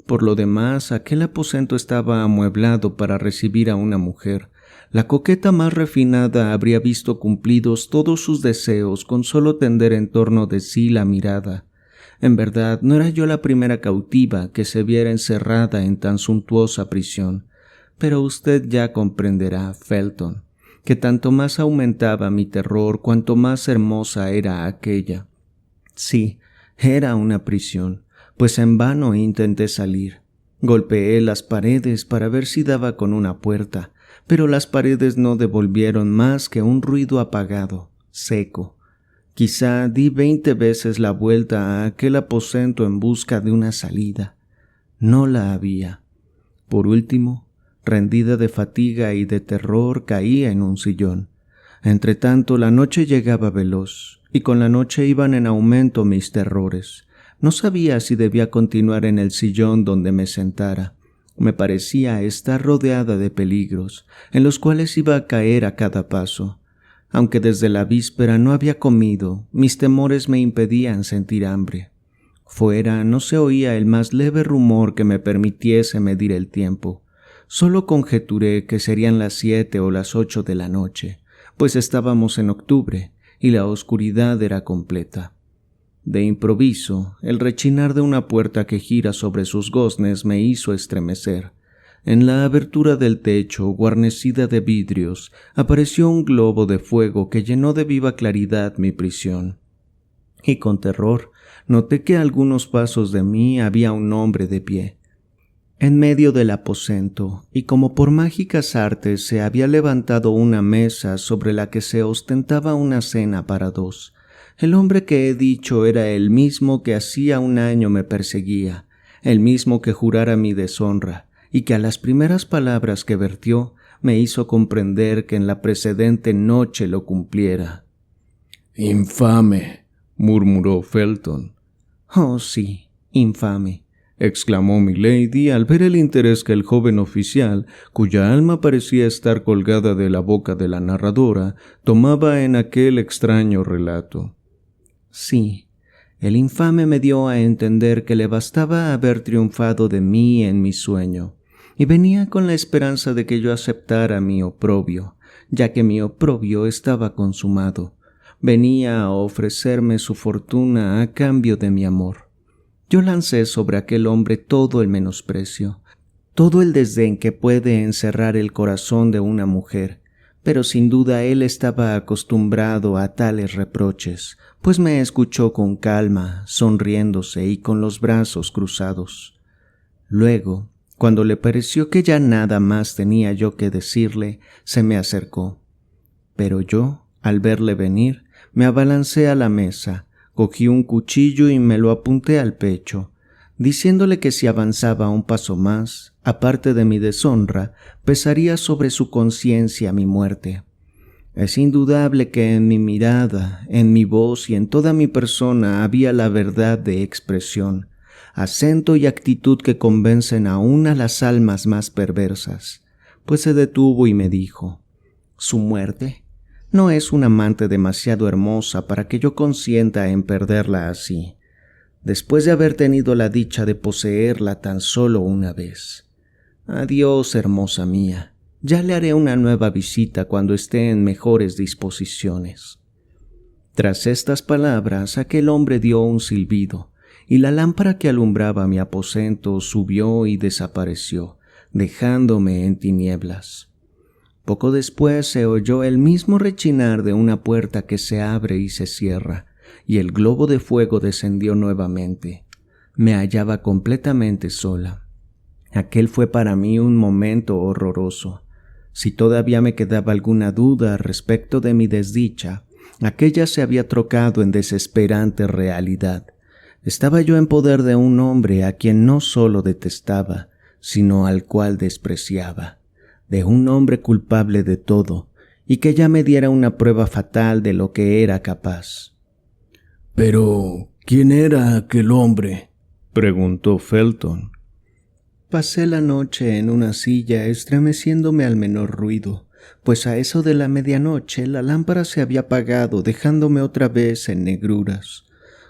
Por lo demás, aquel aposento estaba amueblado para recibir a una mujer. La coqueta más refinada habría visto cumplidos todos sus deseos con solo tender en torno de sí la mirada. En verdad, no era yo la primera cautiva que se viera encerrada en tan suntuosa prisión. Pero usted ya comprenderá, Felton, que tanto más aumentaba mi terror cuanto más hermosa era aquella. Sí, era una prisión, pues en vano intenté salir. Golpeé las paredes para ver si daba con una puerta, pero las paredes no devolvieron más que un ruido apagado, seco. Quizá di 20 veces la vuelta a aquel aposento en busca de una salida. No la había. Por último, Rendida de fatiga y de terror, caía en un sillón. Entretanto, la noche llegaba veloz, y con la noche iban en aumento mis terrores. No sabía si debía continuar en el sillón donde me sentara. Me parecía estar rodeada de peligros, en los cuales iba a caer a cada paso. Aunque desde la víspera no había comido, mis temores me impedían sentir hambre. Fuera no se oía el más leve rumor que me permitiese medir el tiempo. Solo conjeturé que serían las 7 o las 8 de la noche, pues estábamos en octubre y la oscuridad era completa. De improviso, el rechinar de una puerta que gira sobre sus goznes me hizo estremecer. En la abertura del techo, guarnecida de vidrios, apareció un globo de fuego que llenó de viva claridad mi prisión. Y con terror, noté que a algunos pasos de mí había un hombre de pie. En medio del aposento, y como por mágicas artes se había levantado una mesa sobre la que se ostentaba una cena para dos. El hombre que he dicho era el mismo que hacía un año me perseguía, el mismo que jurara mi deshonra, y que a las primeras palabras que vertió me hizo comprender que en la precedente noche lo cumpliera. «Infame», murmuró Felton. «Oh, sí, infame», exclamó milady al ver el interés que el joven oficial, cuya alma parecía estar colgada de la boca de la narradora, tomaba en aquel extraño relato. «Sí, el infame me dio a entender que le bastaba haber triunfado de mí en mi sueño, y venía con la esperanza de que yo aceptara mi oprobio, ya que mi oprobio estaba consumado. Venía a ofrecerme su fortuna a cambio de mi amor. Yo lancé sobre aquel hombre todo el menosprecio, todo el desdén que puede encerrar el corazón de una mujer, pero sin duda él estaba acostumbrado a tales reproches, pues me escuchó con calma, sonriéndose y con los brazos cruzados. Luego, cuando le pareció que ya nada más tenía yo que decirle, se me acercó. Pero yo, al verle venir, me abalancé a la mesa, cogí un cuchillo y me lo apunté al pecho, diciéndole que si avanzaba un paso más, aparte de mi deshonra, pesaría sobre su conciencia mi muerte. Es indudable que en mi mirada, en mi voz y en toda mi persona había la verdad de expresión, acento y actitud que convencen aún a las almas más perversas, pues se detuvo y me dijo: «¿Su muerte? No es una amante demasiado hermosa para que yo consienta en perderla así, después de haber tenido la dicha de poseerla tan solo una vez. Adiós, hermosa mía, ya le haré una nueva visita cuando esté en mejores disposiciones». Tras estas palabras, aquel hombre dio un silbido, y la lámpara que alumbraba mi aposento subió y desapareció, dejándome en tinieblas. Poco después se oyó el mismo rechinar de una puerta que se abre y se cierra, y el globo de fuego descendió nuevamente. Me hallaba completamente sola. Aquel fue para mí un momento horroroso. Si todavía me quedaba alguna duda respecto de mi desdicha, aquella se había trocado en desesperante realidad. Estaba yo en poder de un hombre a quien no solo detestaba, sino al cual despreciaba, de un hombre culpable de todo, y que ya me diera una prueba fatal de lo que era capaz. «Pero, ¿quién era aquel hombre?», preguntó Felton. Pasé la noche en una silla estremeciéndome al menor ruido, pues a eso de la medianoche la lámpara se había apagado, dejándome otra vez en negruras.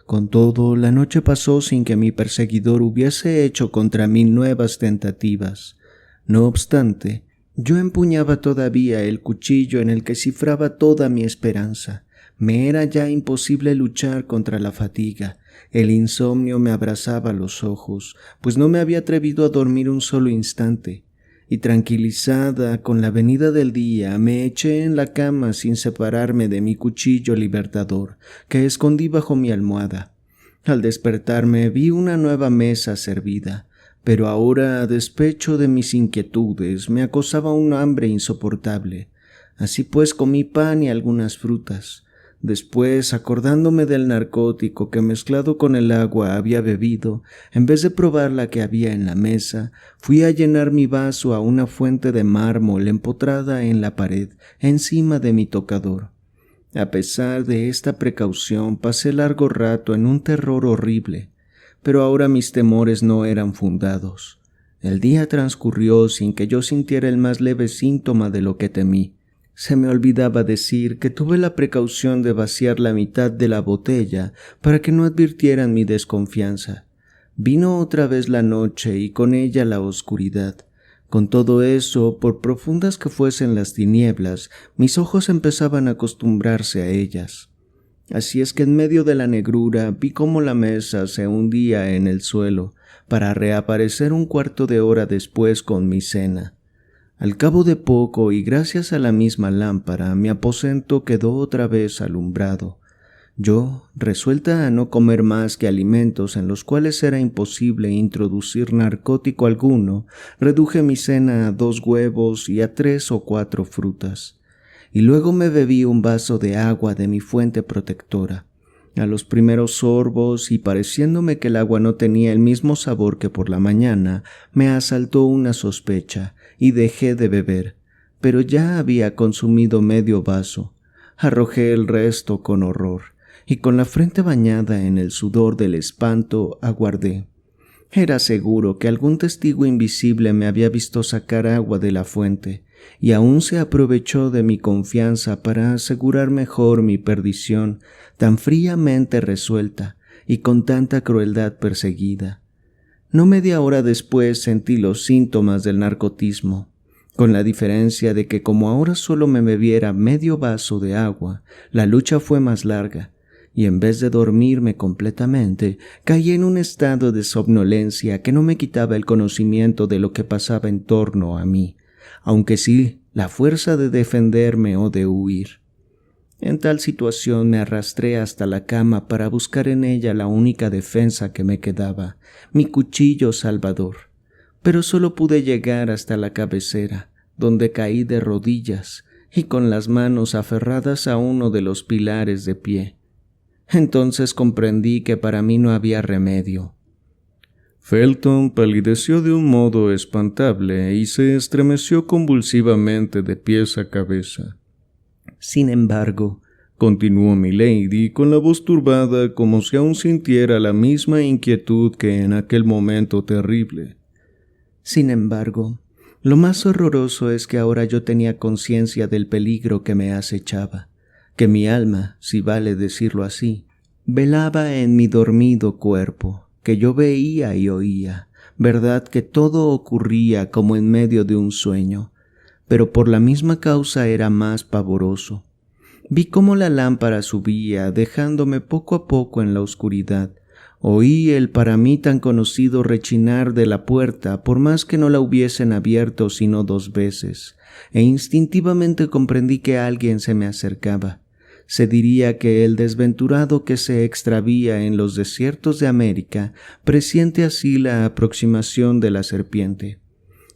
Con todo, la noche pasó sin que mi perseguidor hubiese hecho contra mí nuevas tentativas. No obstante, yo empuñaba todavía el cuchillo en el que cifraba toda mi esperanza. Me era ya imposible luchar contra la fatiga. El insomnio me abrazaba los ojos, pues no me había atrevido a dormir un solo instante. Y tranquilizada con la venida del día, me eché en la cama sin separarme de mi cuchillo libertador, que escondí bajo mi almohada. Al despertarme vi una nueva mesa servida, pero ahora, a despecho de mis inquietudes, me acosaba un hambre insoportable. Así pues comí pan y algunas frutas. Después, acordándome del narcótico que mezclado con el agua había bebido, en vez de probar la que había en la mesa, fui a llenar mi vaso a una fuente de mármol empotrada en la pared, encima de mi tocador. A pesar de esta precaución, pasé largo rato en un terror horrible, pero ahora mis temores no eran fundados. El día transcurrió sin que yo sintiera el más leve síntoma de lo que temí. Se me olvidaba decir que tuve la precaución de vaciar la mitad de la botella para que no advirtieran mi desconfianza. Vino otra vez la noche y con ella la oscuridad. Con todo eso, por profundas que fuesen las tinieblas, mis ojos empezaban a acostumbrarse a ellas. Así es que en medio de la negrura vi cómo la mesa se hundía en el suelo, para reaparecer un cuarto de hora después con mi cena. Al cabo de poco, y gracias a la misma lámpara, mi aposento quedó otra vez alumbrado. Yo, resuelta a no comer más que alimentos en los cuales era imposible introducir narcótico alguno, reduje mi cena a 2 huevos y a 3 o 4 frutas. Y luego me bebí un vaso de agua de mi fuente protectora. A los primeros sorbos, y pareciéndome que el agua no tenía el mismo sabor que por la mañana, me asaltó una sospecha, y dejé de beber, pero ya había consumido medio vaso. Arrojé el resto con horror, y con la frente bañada en el sudor del espanto, aguardé. Era seguro que algún testigo invisible me había visto sacar agua de la fuente, y aún se aprovechó de mi confianza para asegurar mejor mi perdición, tan fríamente resuelta y con tanta crueldad perseguida. No media hora después sentí los síntomas del narcotismo, con la diferencia de que como ahora solo me bebiera medio vaso de agua, la lucha fue más larga, y en vez de dormirme completamente, caí en un estado de somnolencia que no me quitaba el conocimiento de lo que pasaba en torno a mí, aunque sí la fuerza de defenderme o de huir. En tal situación me arrastré hasta la cama para buscar en ella la única defensa que me quedaba, mi cuchillo salvador, pero solo pude llegar hasta la cabecera, donde caí de rodillas y con las manos aferradas a uno de los pilares de pie. Entonces comprendí que para mí no había remedio. Felton palideció de un modo espantable y se estremeció convulsivamente de pies a cabeza. Sin embargo, continuó milady con la voz turbada como si aún sintiera la misma inquietud que en aquel momento terrible. Sin embargo, lo más horroroso es que ahora yo tenía conciencia del peligro que me acechaba, que mi alma, si vale decirlo así, velaba en mi dormido cuerpo, que yo veía y oía, verdad que todo ocurría como en medio de un sueño, pero por la misma causa era más pavoroso. Vi cómo la lámpara subía, dejándome poco a poco en la oscuridad. Oí el para mí tan conocido rechinar de la puerta, por más que no la hubiesen abierto sino 2 veces, e instintivamente comprendí que alguien se me acercaba. Se diría que el desventurado que se extravía en los desiertos de América presiente así la aproximación de la serpiente.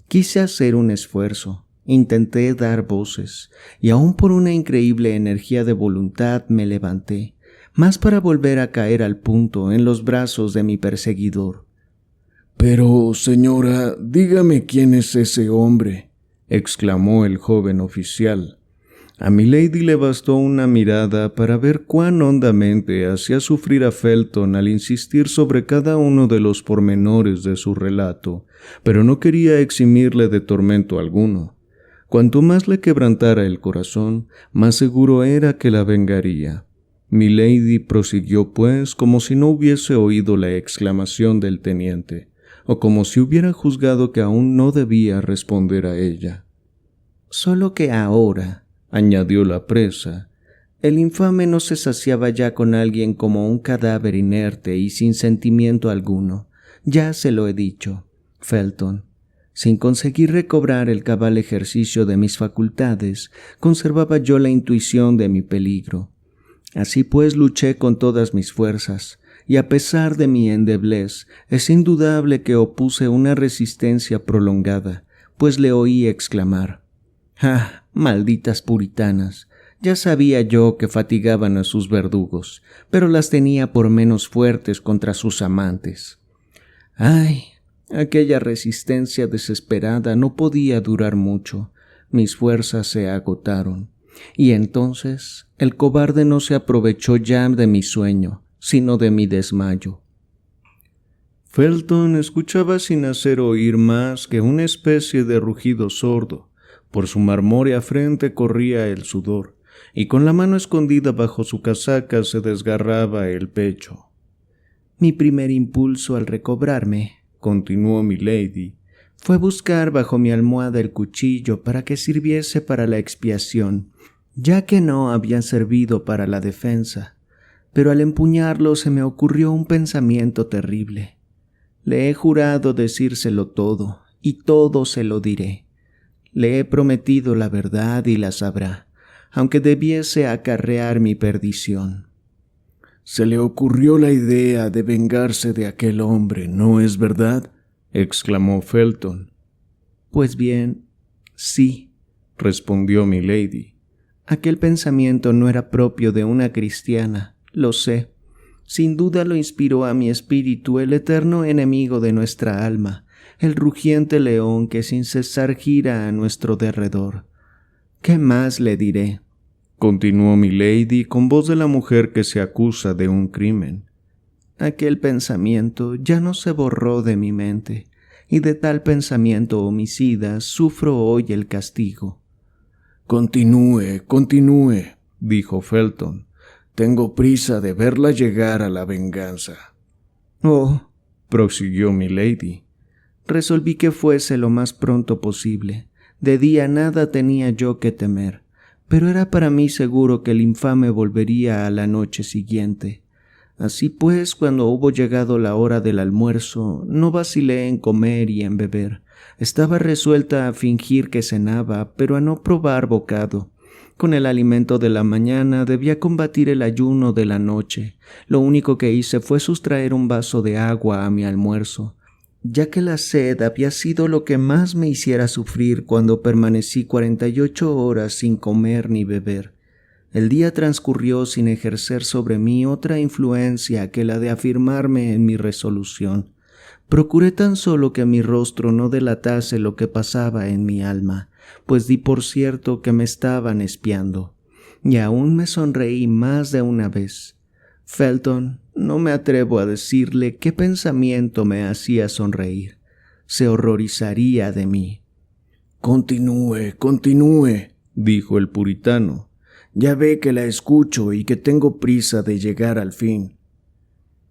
Quise hacer un esfuerzo, intenté dar voces, y aún por una increíble energía de voluntad me levanté, más para volver a caer al punto en los brazos de mi perseguidor. «Pero, señora, dígame quién es ese hombre», exclamó el joven oficial. A milady le bastó una mirada para ver cuán hondamente hacía sufrir a Felton al insistir sobre cada uno de los pormenores de su relato, pero no quería eximirle de tormento alguno. Cuanto más le quebrantara el corazón, más seguro era que la vengaría. Milady prosiguió pues como si no hubiese oído la exclamación del teniente, o como si hubiera juzgado que aún no debía responder a ella. «Solo que ahora», añadió la presa, «el infame no se saciaba ya con alguien como un cadáver inerte y sin sentimiento alguno. Ya se lo he dicho, Felton. Sin conseguir recobrar el cabal ejercicio de mis facultades, conservaba yo la intuición de mi peligro. Así pues luché con todas mis fuerzas, y a pesar de mi endeblez, es indudable que opuse una resistencia prolongada, pues le oí exclamar: «¡Ah, malditas puritanas! Ya sabía yo que fatigaban a sus verdugos, pero las tenía por menos fuertes contra sus amantes. ¡Ay! Aquella resistencia desesperada no podía durar mucho. Mis fuerzas se agotaron. Y entonces el cobarde no se aprovechó ya de mi sueño, sino de mi desmayo. Felton escuchaba sin hacer oír más que una especie de rugido sordo. Por su marmórea frente corría el sudor, y con la mano escondida bajo su casaca se desgarraba el pecho. Mi primer impulso al recobrarme, continuó milady, fue buscar bajo mi almohada el cuchillo para que sirviese para la expiación, ya que no había servido para la defensa. Pero al empuñarlo se me ocurrió un pensamiento terrible. Le he jurado decírselo todo, y todo se lo diré. Le he prometido la verdad y la sabrá, aunque debiese acarrear mi perdición. Se le ocurrió la idea de vengarse de aquel hombre, ¿no es verdad?, exclamó Felton. Pues bien, sí, respondió milady. Aquel pensamiento no era propio de una cristiana, lo sé. Sin duda lo inspiró a mi espíritu el eterno enemigo de nuestra alma, el rugiente león que sin cesar gira a nuestro derredor. ¿Qué más le diré?, continuó milady con voz de la mujer que se acusa de un crimen. Aquel pensamiento ya no se borró de mi mente, y de tal pensamiento homicida sufro hoy el castigo. Continúe, dijo Felton. Tengo prisa de verla llegar a la venganza. Oh, prosiguió milady. Resolví que fuese lo más pronto posible. De día nada tenía yo que temer, pero era para mí seguro que el infame volvería a la noche siguiente. Así pues, cuando hubo llegado la hora del almuerzo, no vacilé en comer y en beber. Estaba resuelta a fingir que cenaba, pero a no probar bocado. Con el alimento de la mañana debía combatir el ayuno de la noche. Lo único que hice fue sustraer un vaso de agua a mi almuerzo, ya que la sed había sido lo que más me hiciera sufrir cuando permanecí 48 horas sin comer ni beber. El día transcurrió sin ejercer sobre mí otra influencia que la de afirmarme en mi resolución. Procuré tan solo que mi rostro no delatase lo que pasaba en mi alma, pues di por cierto que me estaban espiando, y aún me sonreí más de una vez. Felton, no me atrevo a decirle qué pensamiento me hacía sonreír. Se horrorizaría de mí. Continúe, dijo el puritano. Ya ve que la escucho y que tengo prisa de llegar al fin.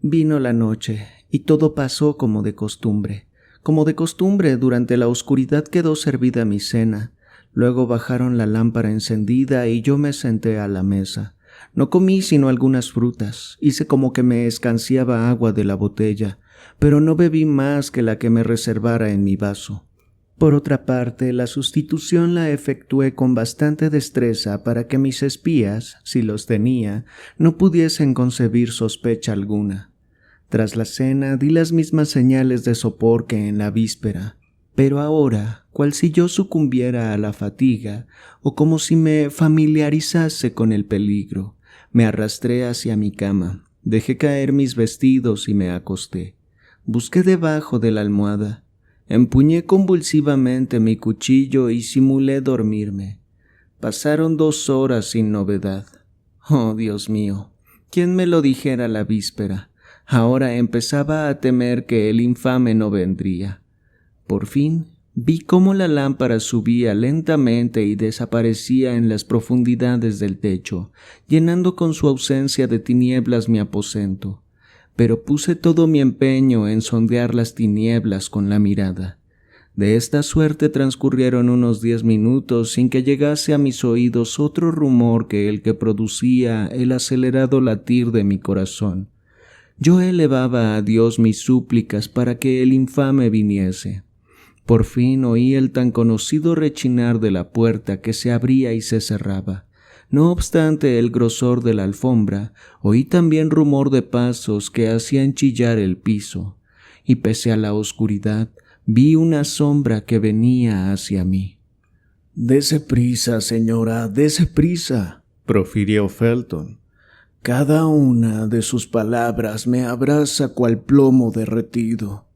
Vino la noche y todo pasó como de costumbre. Como de costumbre, durante la oscuridad quedó servida mi cena. Luego bajaron la lámpara encendida y yo me senté a la mesa. No comí sino algunas frutas. Hice como que me escanciaba agua de la botella, pero no bebí más que la que me reservara en mi vaso. Por otra parte, la sustitución la efectué con bastante destreza para que mis espías, si los tenía, no pudiesen concebir sospecha alguna. Tras la cena di las mismas señales de sopor que en la víspera, pero ahora, cual si yo sucumbiera a la fatiga o como si me familiarizase con el peligro, me arrastré hacia mi cama, dejé caer mis vestidos y me acosté. Busqué debajo de la almohada. Empuñé convulsivamente mi cuchillo y simulé dormirme. Pasaron 2 horas sin novedad. Oh, Dios mío, ¿quién me lo dijera la víspera? Ahora empezaba a temer que el infame no vendría. Por fin vi cómo la lámpara subía lentamente y desaparecía en las profundidades del techo, llenando con su ausencia de tinieblas mi aposento. Pero puse todo mi empeño en sondear las tinieblas con la mirada. De esta suerte transcurrieron unos 10 minutos sin que llegase a mis oídos otro rumor que el que producía el acelerado latir de mi corazón. Yo elevaba a Dios mis súplicas para que el infame viniese. Por fin oí el tan conocido rechinar de la puerta que se abría y se cerraba. No obstante el grosor de la alfombra, oí también rumor de pasos que hacían chillar el piso, y pese a la oscuridad, vi una sombra que venía hacia mí. «Dese prisa, señora, dese prisa», profirió Felton. Cada una de sus palabras me abraza cual plomo derretido.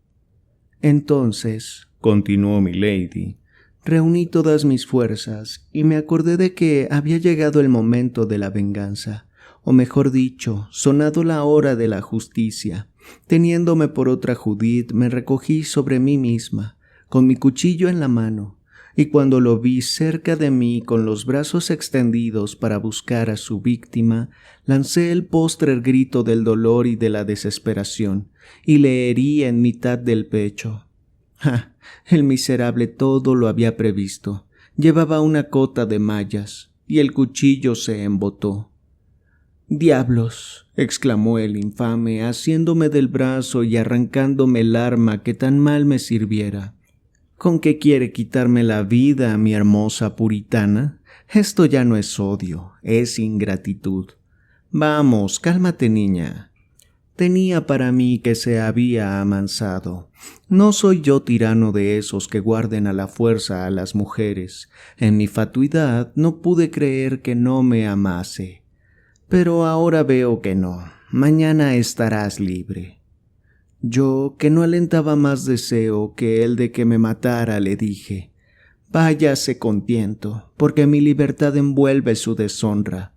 Entonces, continuó milady, reuní todas mis fuerzas y me acordé de que había llegado el momento de la venganza, o mejor dicho, sonado la hora de la justicia. Teniéndome por otra Judith, me recogí sobre mí misma, con mi cuchillo en la mano, y cuando lo vi cerca de mí con los brazos extendidos para buscar a su víctima, lancé el postrer grito del dolor y de la desesperación, y le herí en mitad del pecho. ¡Ja! El miserable todo lo había previsto. Llevaba una cota de mallas, y el cuchillo se embotó. «¡Diablos!», exclamó el infame, asiéndome del brazo y arrancándome el arma que tan mal me sirviera. «¿Con qué quiere quitarme la vida, mi hermosa puritana? Esto ya no es odio, es ingratitud. Vamos, cálmate, niña». Tenía para mí que se había amansado. No soy yo tirano de esos que guarden a la fuerza a las mujeres. En mi fatuidad no pude creer que no me amase. Pero ahora veo que no. Mañana estarás libre. Yo, que no alentaba más deseo que el de que me matara, le dije: «Váyase con tiento, porque mi libertad envuelve su deshonra».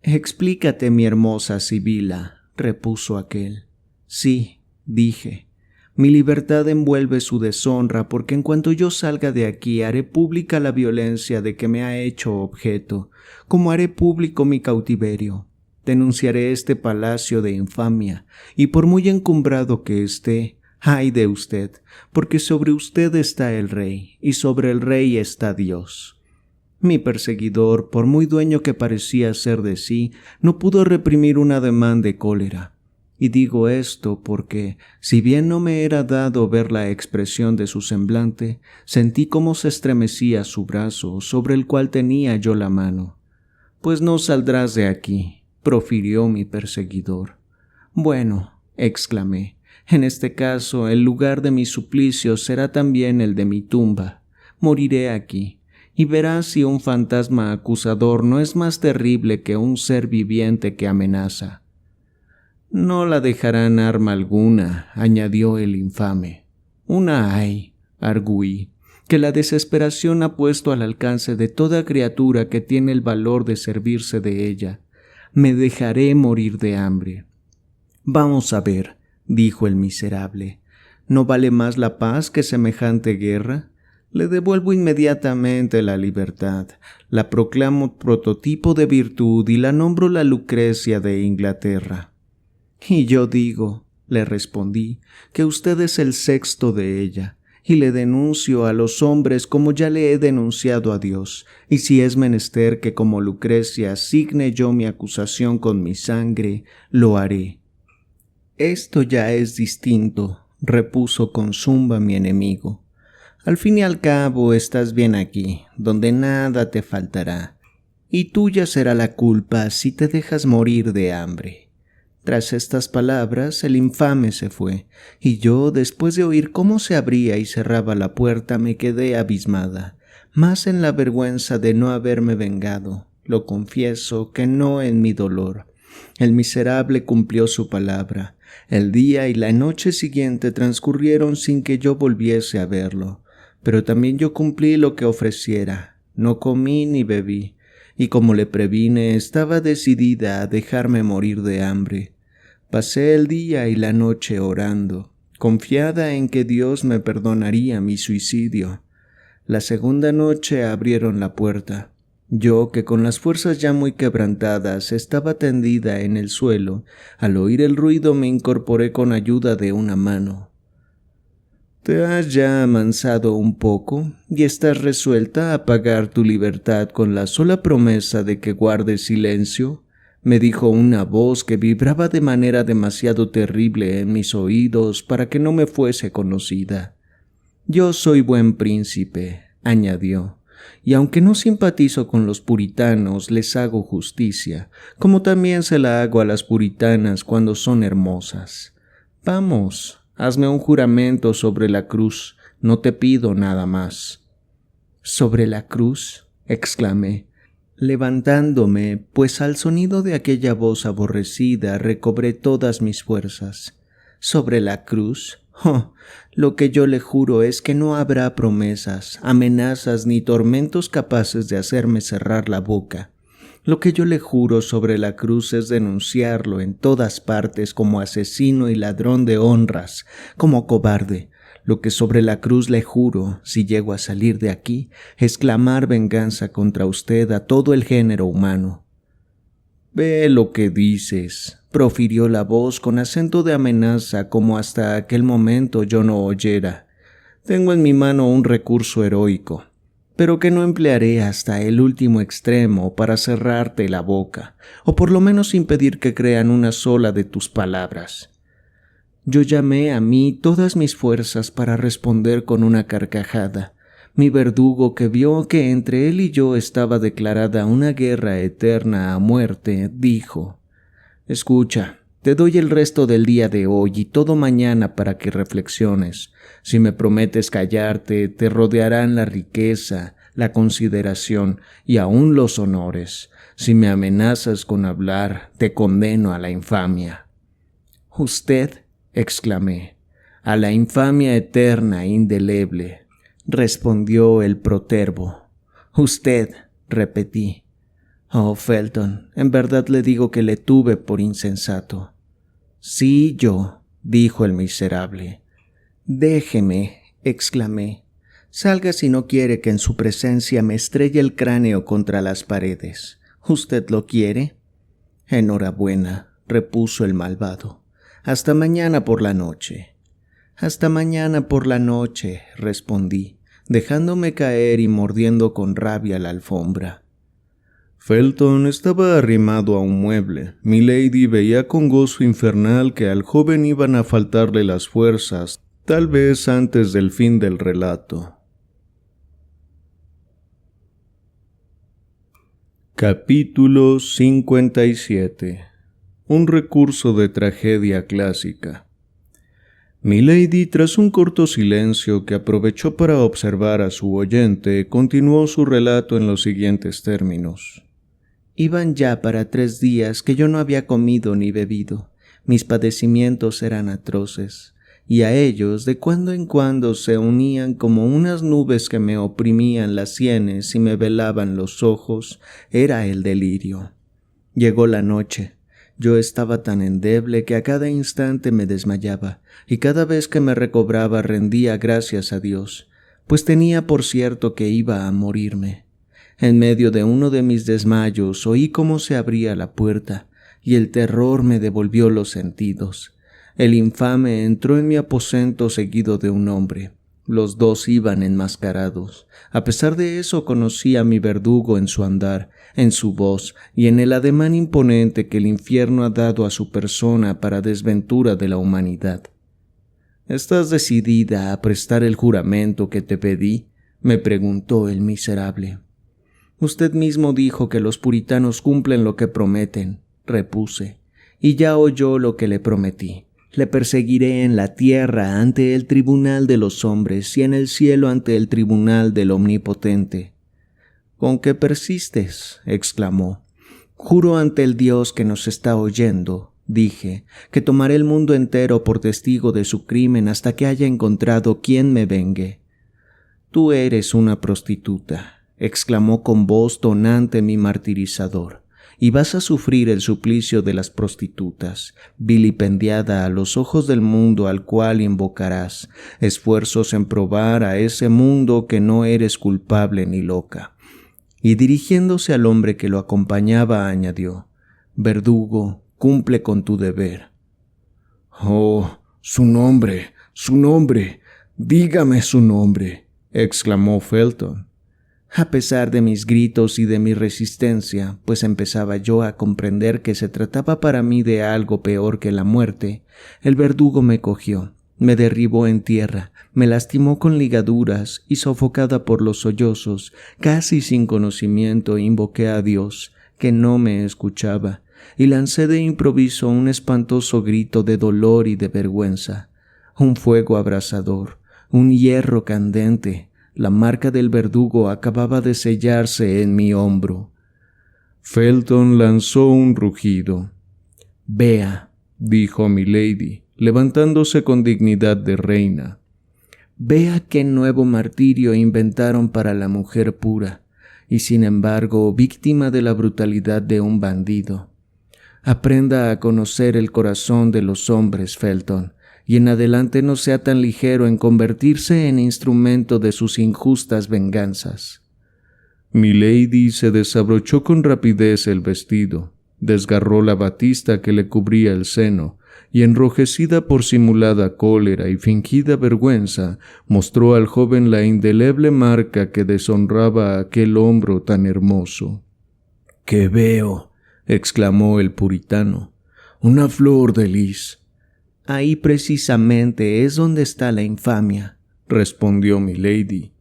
«Explícate, mi hermosa Sibila», repuso aquel. «Sí», dije, «mi libertad envuelve su deshonra porque en cuanto yo salga de aquí haré pública la violencia de que me ha hecho objeto, como haré público mi cautiverio. Denunciaré este palacio de infamia, y por muy encumbrado que esté, ay de usted, porque sobre usted está el rey, y sobre el rey está Dios». Mi perseguidor, por muy dueño que parecía ser de sí, no pudo reprimir un ademán de cólera. Y digo esto porque, si bien no me era dado ver la expresión de su semblante, sentí cómo se estremecía su brazo, sobre el cual tenía yo la mano. «Pues no saldrás de aquí», profirió mi perseguidor. «Bueno», exclamé, «en este caso el lugar de mi suplicio será también el de mi tumba. Moriré aquí. Y verás si un fantasma acusador no es más terrible que un ser viviente que amenaza». «No la dejarán arma alguna», añadió el infame. «Una hay», argüí, «que la desesperación ha puesto al alcance de toda criatura que tiene el valor de servirse de ella. Me dejaré morir de hambre». «Vamos a ver», dijo el miserable, «¿no vale más la paz que semejante guerra? Le devuelvo inmediatamente la libertad, la proclamo prototipo de virtud y la nombro la Lucrecia de Inglaterra». «Y yo digo», le respondí, «que usted es el sexto de ella, y le denuncio a los hombres como ya le he denunciado a Dios, y si es menester que como Lucrecia signe yo mi acusación con mi sangre, lo haré». «Esto ya es distinto», repuso con zumba mi enemigo. «Al fin y al cabo estás bien aquí, donde nada te faltará, y tuya será la culpa si te dejas morir de hambre». Tras estas palabras, el infame se fue, y yo, después de oír cómo se abría y cerraba la puerta, me quedé abismada, más en la vergüenza de no haberme vengado, lo confieso, que no en mi dolor. El miserable cumplió su palabra. El día y la noche siguiente transcurrieron sin que yo volviese a verlo. Pero también yo cumplí lo que ofreciera, no comí ni bebí, y como le previne, estaba decidida a dejarme morir de hambre. Pasé el día y la noche orando, confiada en que Dios me perdonaría mi suicidio. La segunda noche abrieron la puerta. Yo, que con las fuerzas ya muy quebrantadas estaba tendida en el suelo, al oír el ruido me incorporé con ayuda de una mano. «¿Te has ya amansado un poco y estás resuelta a pagar tu libertad con la sola promesa de que guardes silencio?», me dijo una voz que vibraba de manera demasiado terrible en mis oídos para que no me fuese conocida. «Yo soy buen príncipe», añadió, «y aunque no simpatizo con los puritanos, les hago justicia, como también se la hago a las puritanas cuando son hermosas. Vamos, hazme un juramento sobre la cruz, no te pido nada más». «¿Sobre la cruz?», exclamé. levantándome, pues al sonido de aquella voz aborrecida recobré todas mis fuerzas. Sobre la cruz, lo que yo le juro es que no habrá promesas, amenazas ni tormentos capaces de hacerme cerrar la boca. Lo que yo le juro sobre la cruz es denunciarlo en todas partes como asesino y ladrón de honras, como cobarde. Lo que sobre la cruz le juro, si llego a salir de aquí, es clamar venganza contra usted a todo el género humano. «Ve lo que dices», profirió la voz con acento de amenaza como hasta aquel momento yo no oyera. «Tengo en mi mano un recurso heroico, pero que no emplearé hasta el último extremo para cerrarte la boca, o por lo menos impedir que crean una sola de tus palabras». Yo llamé a mí todas mis fuerzas para responder con una carcajada. Mi verdugo, que vio que entre él y yo estaba declarada una guerra eterna a muerte, dijo: «Escucha, te doy el resto del día de hoy y todo mañana para que reflexiones. Si me prometes callarte, te rodearán la riqueza, la consideración y aún los honores. Si me amenazas con hablar, te condeno a la infamia». «¿Usted?», exclamé. «A la infamia eterna e indeleble», respondió el protervo. «Usted», repetí. «Oh, Felton, en verdad le digo que le tuve por insensato». «Sí, yo», dijo el miserable. «Déjeme», exclamé. «Salga si no quiere que en su presencia me estrelle el cráneo contra las paredes. ¿Usted lo quiere?» «Enhorabuena», repuso el malvado. «Hasta mañana por la noche». «Hasta mañana por la noche», respondí, dejándome caer y mordiendo con rabia la alfombra. Felton estaba arrimado a un mueble. Milady veía con gozo infernal que al joven iban a faltarle las fuerzas, tal vez antes del fin del relato. Capítulo 57. Un recurso de tragedia clásica. Milady, tras un corto silencio que aprovechó para observar a su oyente, continuó su relato en los siguientes términos. Iban ya para 3 días que yo no había comido ni bebido. Mis padecimientos eran atroces, y a ellos de cuando en cuando se unían como unas nubes que me oprimían las sienes y me velaban los ojos. Era el delirio. Llegó la noche. Yo estaba tan endeble que a cada instante me desmayaba, y cada vez que me recobraba rendía gracias a Dios, pues tenía por cierto que iba a morirme. En medio de uno de mis desmayos oí cómo se abría la puerta, y el terror me devolvió los sentidos. El infame entró en mi aposento seguido de un hombre. Los dos iban enmascarados. A pesar de eso conocí a mi verdugo en su andar, en su voz y en el ademán imponente que el infierno ha dado a su persona para desventura de la humanidad. «¿Estás decidida a prestar el juramento que te pedí?», me preguntó el miserable. «Usted mismo dijo que los puritanos cumplen lo que prometen», repuse, «y ya oyó lo que le prometí. Le perseguiré en la tierra ante el tribunal de los hombres y en el cielo ante el tribunal del Omnipotente». «¿Con qué persistes?», exclamó. «Juro ante el Dios que nos está oyendo», dije, «que tomaré el mundo entero por testigo de su crimen hasta que haya encontrado quien me vengue». «Tú eres una prostituta», exclamó con voz tonante mi martirizador, «y vas a sufrir el suplicio de las prostitutas, vilipendiada a los ojos del mundo al cual invocarás esfuerzos en probar a ese mundo que no eres culpable ni loca». Y dirigiéndose al hombre que lo acompañaba, añadió: «Verdugo, cumple con tu deber». «Oh, su nombre, dígame su nombre», exclamó Felton. A pesar de mis gritos y de mi resistencia, pues empezaba yo a comprender que se trataba para mí de algo peor que la muerte, el verdugo me cogió, me derribó en tierra, me lastimó con ligaduras y sofocada por los sollozos, casi sin conocimiento invoqué a Dios, que no me escuchaba, y lancé de improviso un espantoso grito de dolor y de vergüenza. Un fuego abrasador, un hierro candente, la marca del verdugo acababa de sellarse en mi hombro. Felton lanzó un rugido. «Vea», dijo milady, levantándose con dignidad de reina. «Vea qué nuevo martirio inventaron para la mujer pura, y sin embargo víctima de la brutalidad de un bandido. Aprenda a conocer el corazón de los hombres, Felton, y en adelante no sea tan ligero en convertirse en instrumento de sus injustas venganzas». Milady se desabrochó con rapidez el vestido, desgarró la batista que le cubría el seno, y enrojecida por simulada cólera y fingida vergüenza, mostró al joven la indeleble marca que deshonraba a aquel hombro tan hermoso. «¿Qué veo?», exclamó el puritano. «Una flor de lis». «Ahí precisamente es donde está la infamia», respondió milady.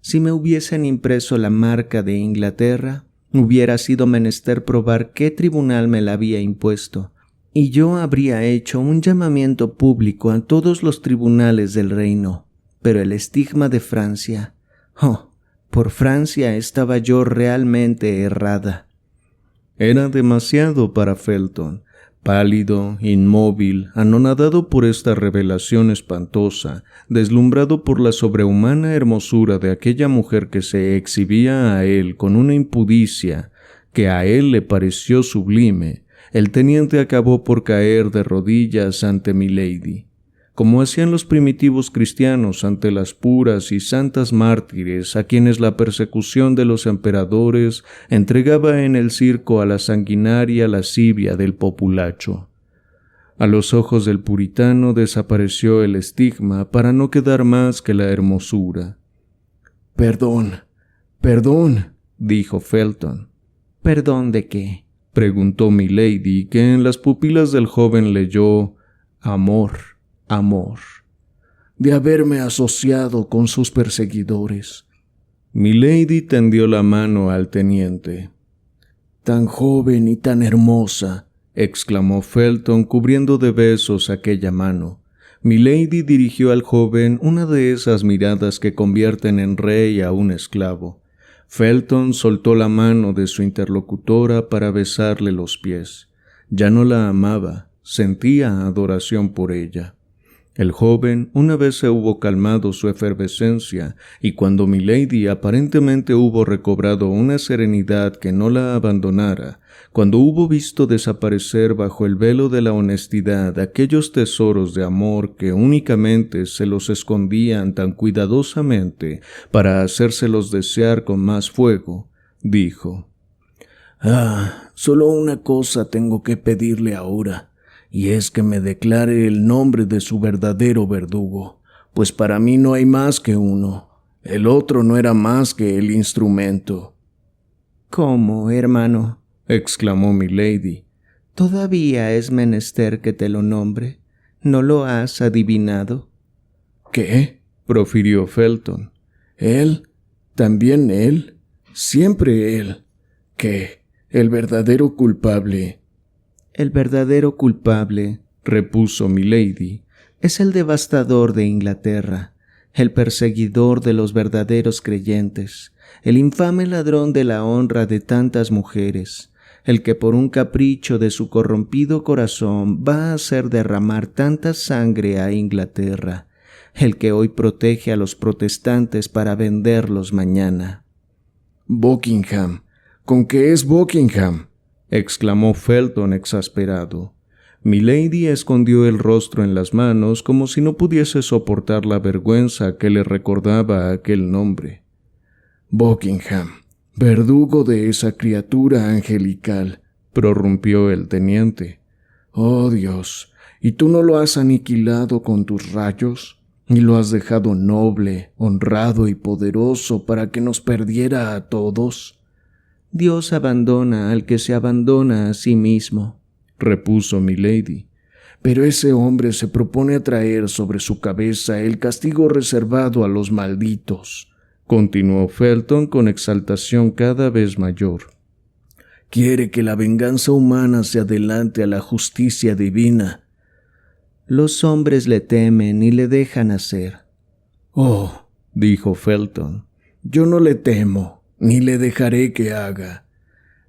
«Si me hubiesen impreso la marca de Inglaterra, hubiera sido menester probar qué tribunal me la había impuesto, y yo habría hecho un llamamiento público a todos los tribunales del reino. Pero el estigma de Francia, por Francia estaba yo realmente errada». Era demasiado para Felton. Pálido, inmóvil, anonadado por esta revelación espantosa, deslumbrado por la sobrehumana hermosura de aquella mujer que se exhibía a él con una impudicia que a él le pareció sublime, el teniente acabó por caer de rodillas ante milady, como hacían los primitivos cristianos ante las puras y santas mártires a quienes la persecución de los emperadores entregaba en el circo a la sanguinaria lascivia del populacho. A los ojos del puritano desapareció el estigma para no quedar más que la hermosura. «Perdón, dijo Felton. ¿Perdón de qué?», preguntó milady, que en las pupilas del joven leyó amor. «De haberme asociado con sus perseguidores». Milady tendió la mano al teniente. «Tan joven y tan hermosa», exclamó Felton, cubriendo de besos aquella mano. Milady dirigió al joven una de esas miradas que convierten en rey a un esclavo. Felton soltó la mano de su interlocutora para besarle los pies. Ya no la amaba, sentía adoración por ella. El joven una vez se hubo calmado su efervescencia, y cuando milady aparentemente hubo recobrado una serenidad que no la abandonara, cuando hubo visto desaparecer bajo el velo de la honestidad aquellos tesoros de amor que únicamente se los escondían tan cuidadosamente para hacérselos desear con más fuego, dijo: «Solo una cosa tengo que pedirle ahora, y es que me declare el nombre de su verdadero verdugo, pues para mí no hay más que uno. El otro no era más que el instrumento». «¿Cómo, hermano?», exclamó milady. «¿Todavía es menester que te lo nombre? ¿No lo has adivinado?». «¿Qué?», profirió Felton. «¿Él? ¿También él? ¿Siempre él? ¿Qué? ¿El verdadero culpable?». «El verdadero culpable», repuso milady, «es el devastador de Inglaterra, el perseguidor de los verdaderos creyentes, el infame ladrón de la honra de tantas mujeres, el que por un capricho de su corrompido corazón va a hacer derramar tanta sangre a Inglaterra, el que hoy protege a los protestantes para venderlos mañana». «Buckingham, ¿con qué es Buckingham?», exclamó Felton exasperado. Milady escondió el rostro en las manos como si no pudiese soportar la vergüenza que le recordaba aquel nombre. «Buckingham, verdugo de esa criatura angelical», prorrumpió el teniente. «Oh Dios, ¿y tú no lo has aniquilado con tus rayos? ¿Y lo has dejado noble, honrado y poderoso para que nos perdiera a todos?». «Dios abandona al que se abandona a sí mismo», repuso milady. «pero ese hombre se propone atraer sobre su cabeza el castigo reservado a los malditos», continuó Felton con exaltación cada vez mayor. «Quiere que la venganza humana se adelante a la justicia divina. Los hombres le temen y le dejan hacer». «Oh», dijo Felton, «yo no le temo, ni le dejaré que haga.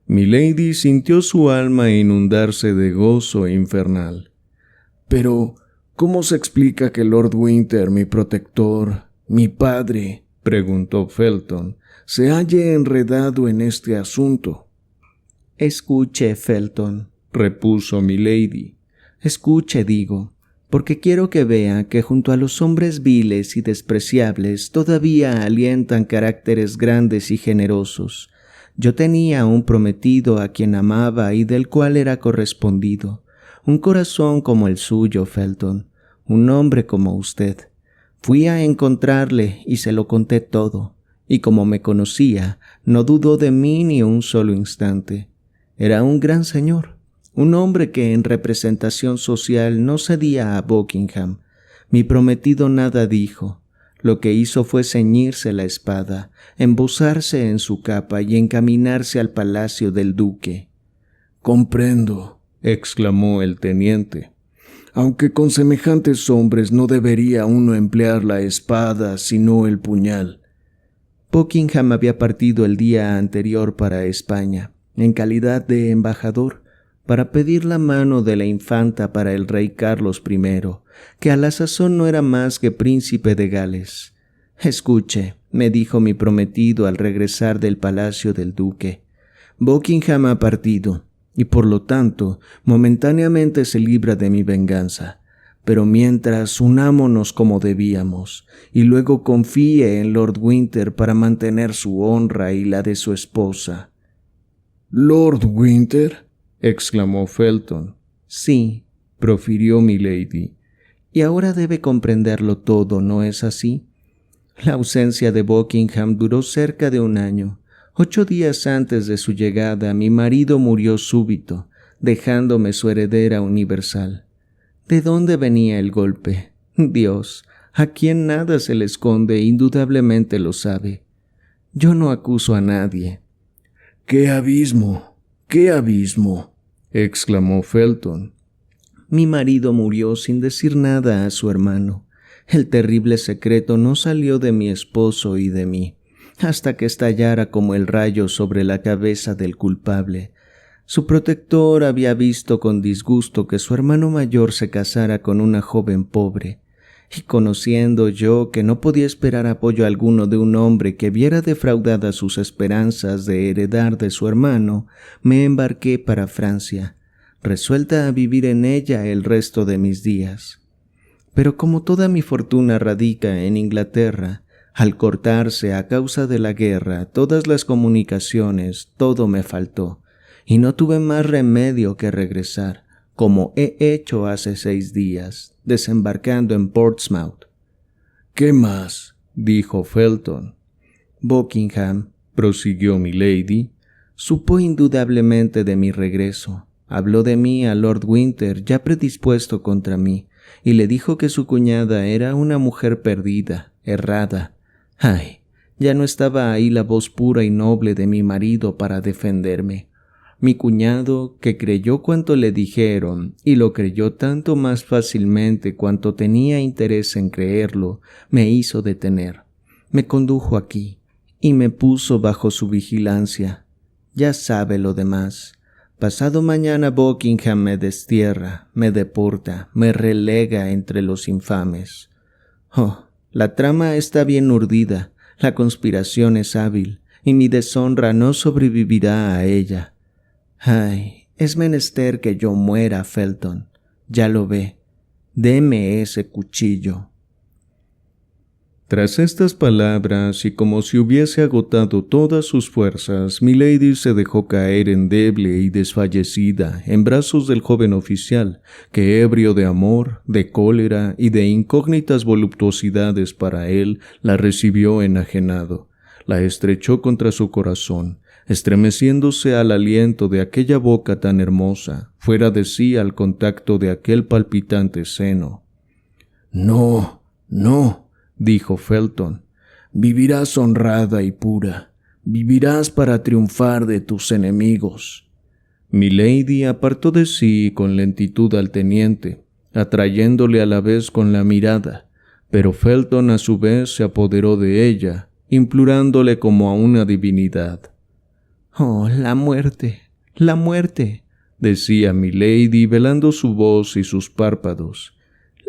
Milady sintió su alma inundarse de gozo infernal. «Pero, ¿cómo se explica que Lord Winter, mi protector, mi padre», preguntó Felton, «se halle enredado en este asunto?» «Escuche, Felton», repuso Milady. «Escuche, digo, porque quiero que vea que junto a los hombres viles y despreciables todavía alientan caracteres grandes y generosos. Yo tenía un prometido a quien amaba y del cual era correspondido. Un corazón como el suyo, Felton. Un hombre como usted. Fui a encontrarle y se lo conté todo. Y como me conocía, no dudó de mí ni un solo instante. Era un gran señor. Un hombre que en representación social no cedía a Buckingham. Mi prometido nada dijo. Lo que hizo fue ceñirse la espada, embozarse en su capa y encaminarse al palacio del duque. «Comprendo», exclamó el teniente. «Aunque con semejantes hombres no debería uno emplear la espada, sino el puñal». Buckingham había partido el día anterior para España, en calidad de embajador, para pedir la mano de la infanta para el rey Carlos I, que a la sazón no era más que príncipe de Gales. «Escuche», me dijo mi prometido al regresar del palacio del duque, «Buckingham ha partido, y por lo tanto, momentáneamente se libra de mi venganza. Pero mientras, unámonos como debíamos, y luego confíe en Lord Winter para mantener su honra y la de su esposa». «¿Lord Winter?», exclamó Felton. «Sí», profirió Milady. «Y ahora debe comprenderlo todo, ¿no es así? La ausencia de Buckingham duró cerca de un año. 8 días antes de su llegada, mi marido murió súbito, dejándome su heredera universal. ¿De dónde venía el golpe? Dios, a quien nada se le esconde, indudablemente lo sabe. Yo no acuso a nadie». «¡Qué abismo! ¡Qué abismo!», exclamó Felton. Mi marido murió sin decir nada a su hermano. El terrible secreto no salió de mi esposo y de mí, hasta que estallara como el rayo sobre la cabeza del culpable. Su protector había visto con disgusto que su hermano mayor se casara con una joven pobre, y conociendo yo que no podía esperar apoyo alguno de un hombre que viera defraudadas sus esperanzas de heredar de su hermano, me embarqué para Francia, resuelta a vivir en ella el resto de mis días. Pero como toda mi fortuna radica en Inglaterra, al cortarse a causa de la guerra todas las comunicaciones, todo me faltó, y no tuve más remedio que regresar, como he hecho hace 6 días, desembarcando en Portsmouth. «¿Qué más?», dijo Felton. Buckingham, prosiguió Milady, supo indudablemente de mi regreso. Habló de mí a Lord Winter, ya predispuesto contra mí, y le dijo que su cuñada era una mujer perdida, errada. Ay, ya no estaba ahí la voz pura y noble de mi marido para defenderme. Mi cuñado, que creyó cuanto le dijeron, y lo creyó tanto más fácilmente cuanto tenía interés en creerlo, me hizo detener. Me condujo aquí, y me puso bajo su vigilancia. Ya sabe lo demás. Pasado mañana Buckingham me destierra, me deporta, me relega entre los infames. Oh, la trama está bien urdida, la conspiración es hábil, y mi deshonra no sobrevivirá a ella. Ay, es menester que yo muera, Felton. Ya lo ve. Deme ese cuchillo». Tras estas palabras, y como si hubiese agotado todas sus fuerzas, Milady se dejó caer endeble y desfallecida en brazos del joven oficial, que ebrio de amor, de cólera y de incógnitas voluptuosidades para él, la recibió enajenado, la estrechó contra su corazón, estremeciéndose al aliento de aquella boca tan hermosa, fuera de sí al contacto de aquel palpitante seno. «No, no», dijo Felton, «vivirás honrada y pura, vivirás para triunfar de tus enemigos». Milady apartó de sí con lentitud al teniente, atrayéndole a la vez con la mirada, pero Felton a su vez se apoderó de ella, implorándole como a una divinidad. Oh, la muerte, decía milady velando su voz y sus párpados.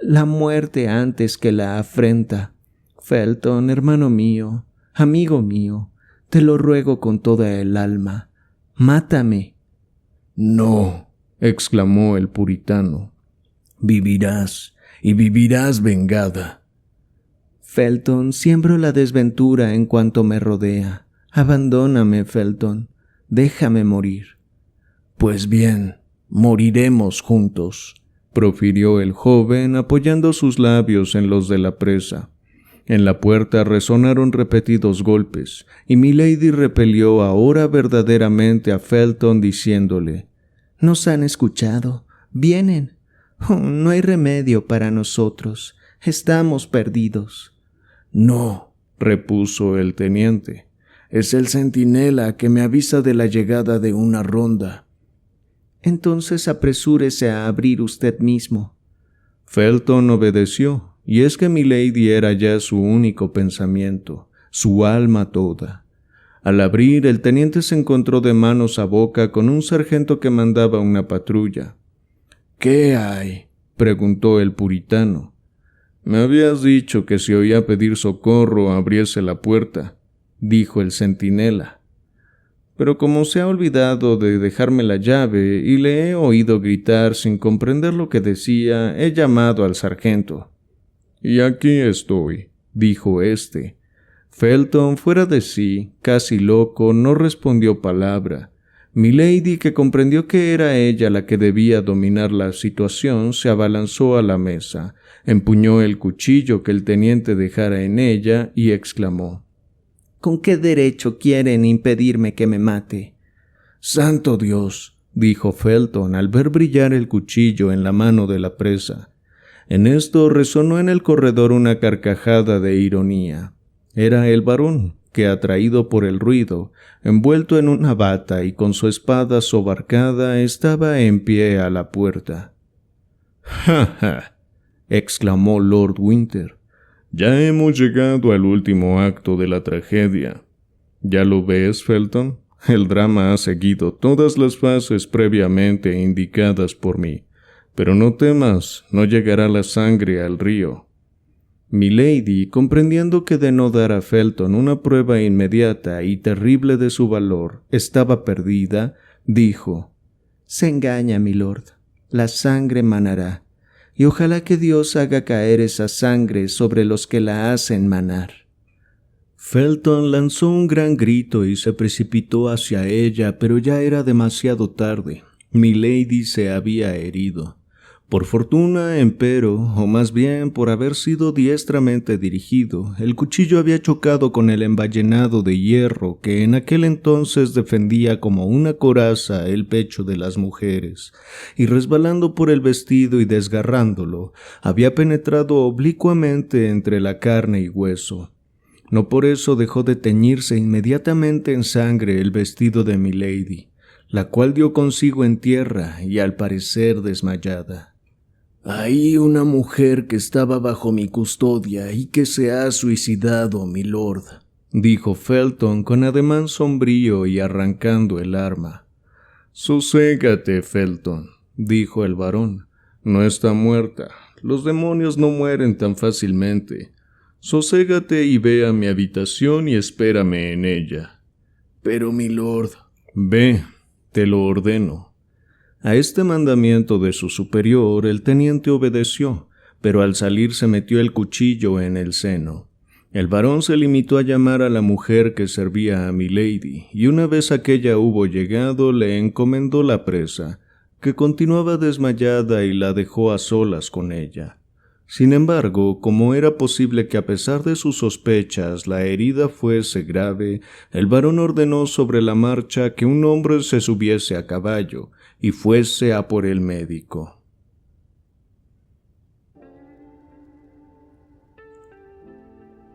La muerte antes que la afrenta. Felton, hermano mío, amigo mío, te lo ruego con toda el alma. Mátame. No, exclamó el puritano. Vivirás, y vivirás vengada. Felton, siembro la desventura en cuanto me rodea. Abandóname, Felton. Déjame morir. Pues bien, moriremos juntos, profirió el joven apoyando sus labios en los de la presa. En la puerta resonaron repetidos golpes, y milady repelió ahora verdaderamente a Felton diciéndole: «Nos han escuchado. Vienen. Oh, no hay remedio para nosotros. Estamos perdidos». «No», repuso el teniente. «Es el centinela que me avisa de la llegada de una ronda». «Entonces apresúrese a abrir usted mismo». Felton obedeció. Y es que milady era ya su único pensamiento, su alma toda. Al abrir, el teniente se encontró de manos a boca con un sargento que mandaba una patrulla. «¿Qué hay?», preguntó el puritano. «Me habías dicho que si oía pedir socorro abriese la puerta», dijo el centinela. «Pero como se ha olvidado de dejarme la llave y le he oído gritar sin comprender lo que decía, he llamado al sargento». «Y aquí estoy», dijo éste. Felton, fuera de sí, casi loco, no respondió palabra. Milady, que comprendió que era ella la que debía dominar la situación, se abalanzó a la mesa, empuñó el cuchillo que el teniente dejara en ella y exclamó: «¿Con qué derecho quieren impedirme que me mate?» «Santo Dios», dijo Felton al ver brillar el cuchillo en la mano de la presa. En esto resonó en el corredor una carcajada de ironía. Era el varón, que atraído por el ruido, envuelto en una bata y con su espada sobarcada, estaba en pie a la puerta. «¡Ja, ja!», exclamó Lord Winter. «Ya hemos llegado al último acto de la tragedia. ¿Ya lo ves, Felton? El drama ha seguido todas las fases previamente indicadas por mí. Pero no temas, no llegará la sangre al río». Milady, comprendiendo que de no dar a Felton una prueba inmediata y terrible de su valor, estaba perdida, dijo: «Se engaña, milord. La sangre manará, y ojalá que Dios haga caer esa sangre sobre los que la hacen manar». Felton lanzó un gran grito y se precipitó hacia ella, pero ya era demasiado tarde. Milady se había herido. Por fortuna, empero, o más bien por haber sido diestramente dirigido, el cuchillo había chocado con el envallenado de hierro que en aquel entonces defendía como una coraza el pecho de las mujeres, y resbalando por el vestido y desgarrándolo, había penetrado oblicuamente entre la carne y hueso. No por eso dejó de teñirse inmediatamente en sangre el vestido de milady, la cual dio consigo en tierra y al parecer desmayada. «Hay una mujer que estaba bajo mi custodia y que se ha suicidado, milord», dijo Felton con ademán sombrío y arrancando el arma. «Soségate, Felton», dijo el varón. «No está muerta. Los demonios no mueren tan fácilmente. Soségate y ve a mi habitación y espérame en ella». «Pero, milord». «Ve, te lo ordeno». A este mandamiento de su superior el teniente obedeció, pero al salir se metió el cuchillo en el seno. El varón se limitó a llamar a la mujer que servía a milady, y una vez aquella hubo llegado le encomendó la presa, que continuaba desmayada y la dejó a solas con ella. Sin embargo, como era posible que a pesar de sus sospechas la herida fuese grave, el varón ordenó sobre la marcha que un hombre se subiese a caballo y fuese a por el médico.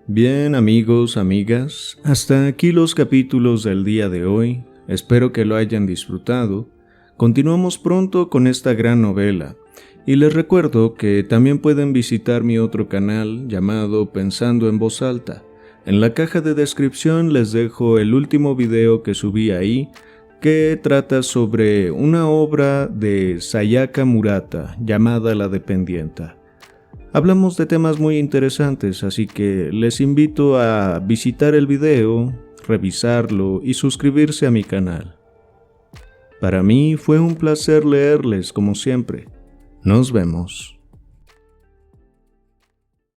Bien, amigos, amigas, hasta aquí los capítulos del día de hoy. Espero que lo hayan disfrutado. Continuamos pronto con esta gran novela. Y les recuerdo que también pueden visitar mi otro canal llamado Pensando en Voz Alta. En la caja de descripción les dejo el último video que subí ahí, que trata sobre una obra de Sayaka Murata llamada La Dependienta. Hablamos de temas muy interesantes, así que les invito a visitar el video, revisarlo y suscribirse a mi canal. Para mí fue un placer leerles como siempre. Nos vemos.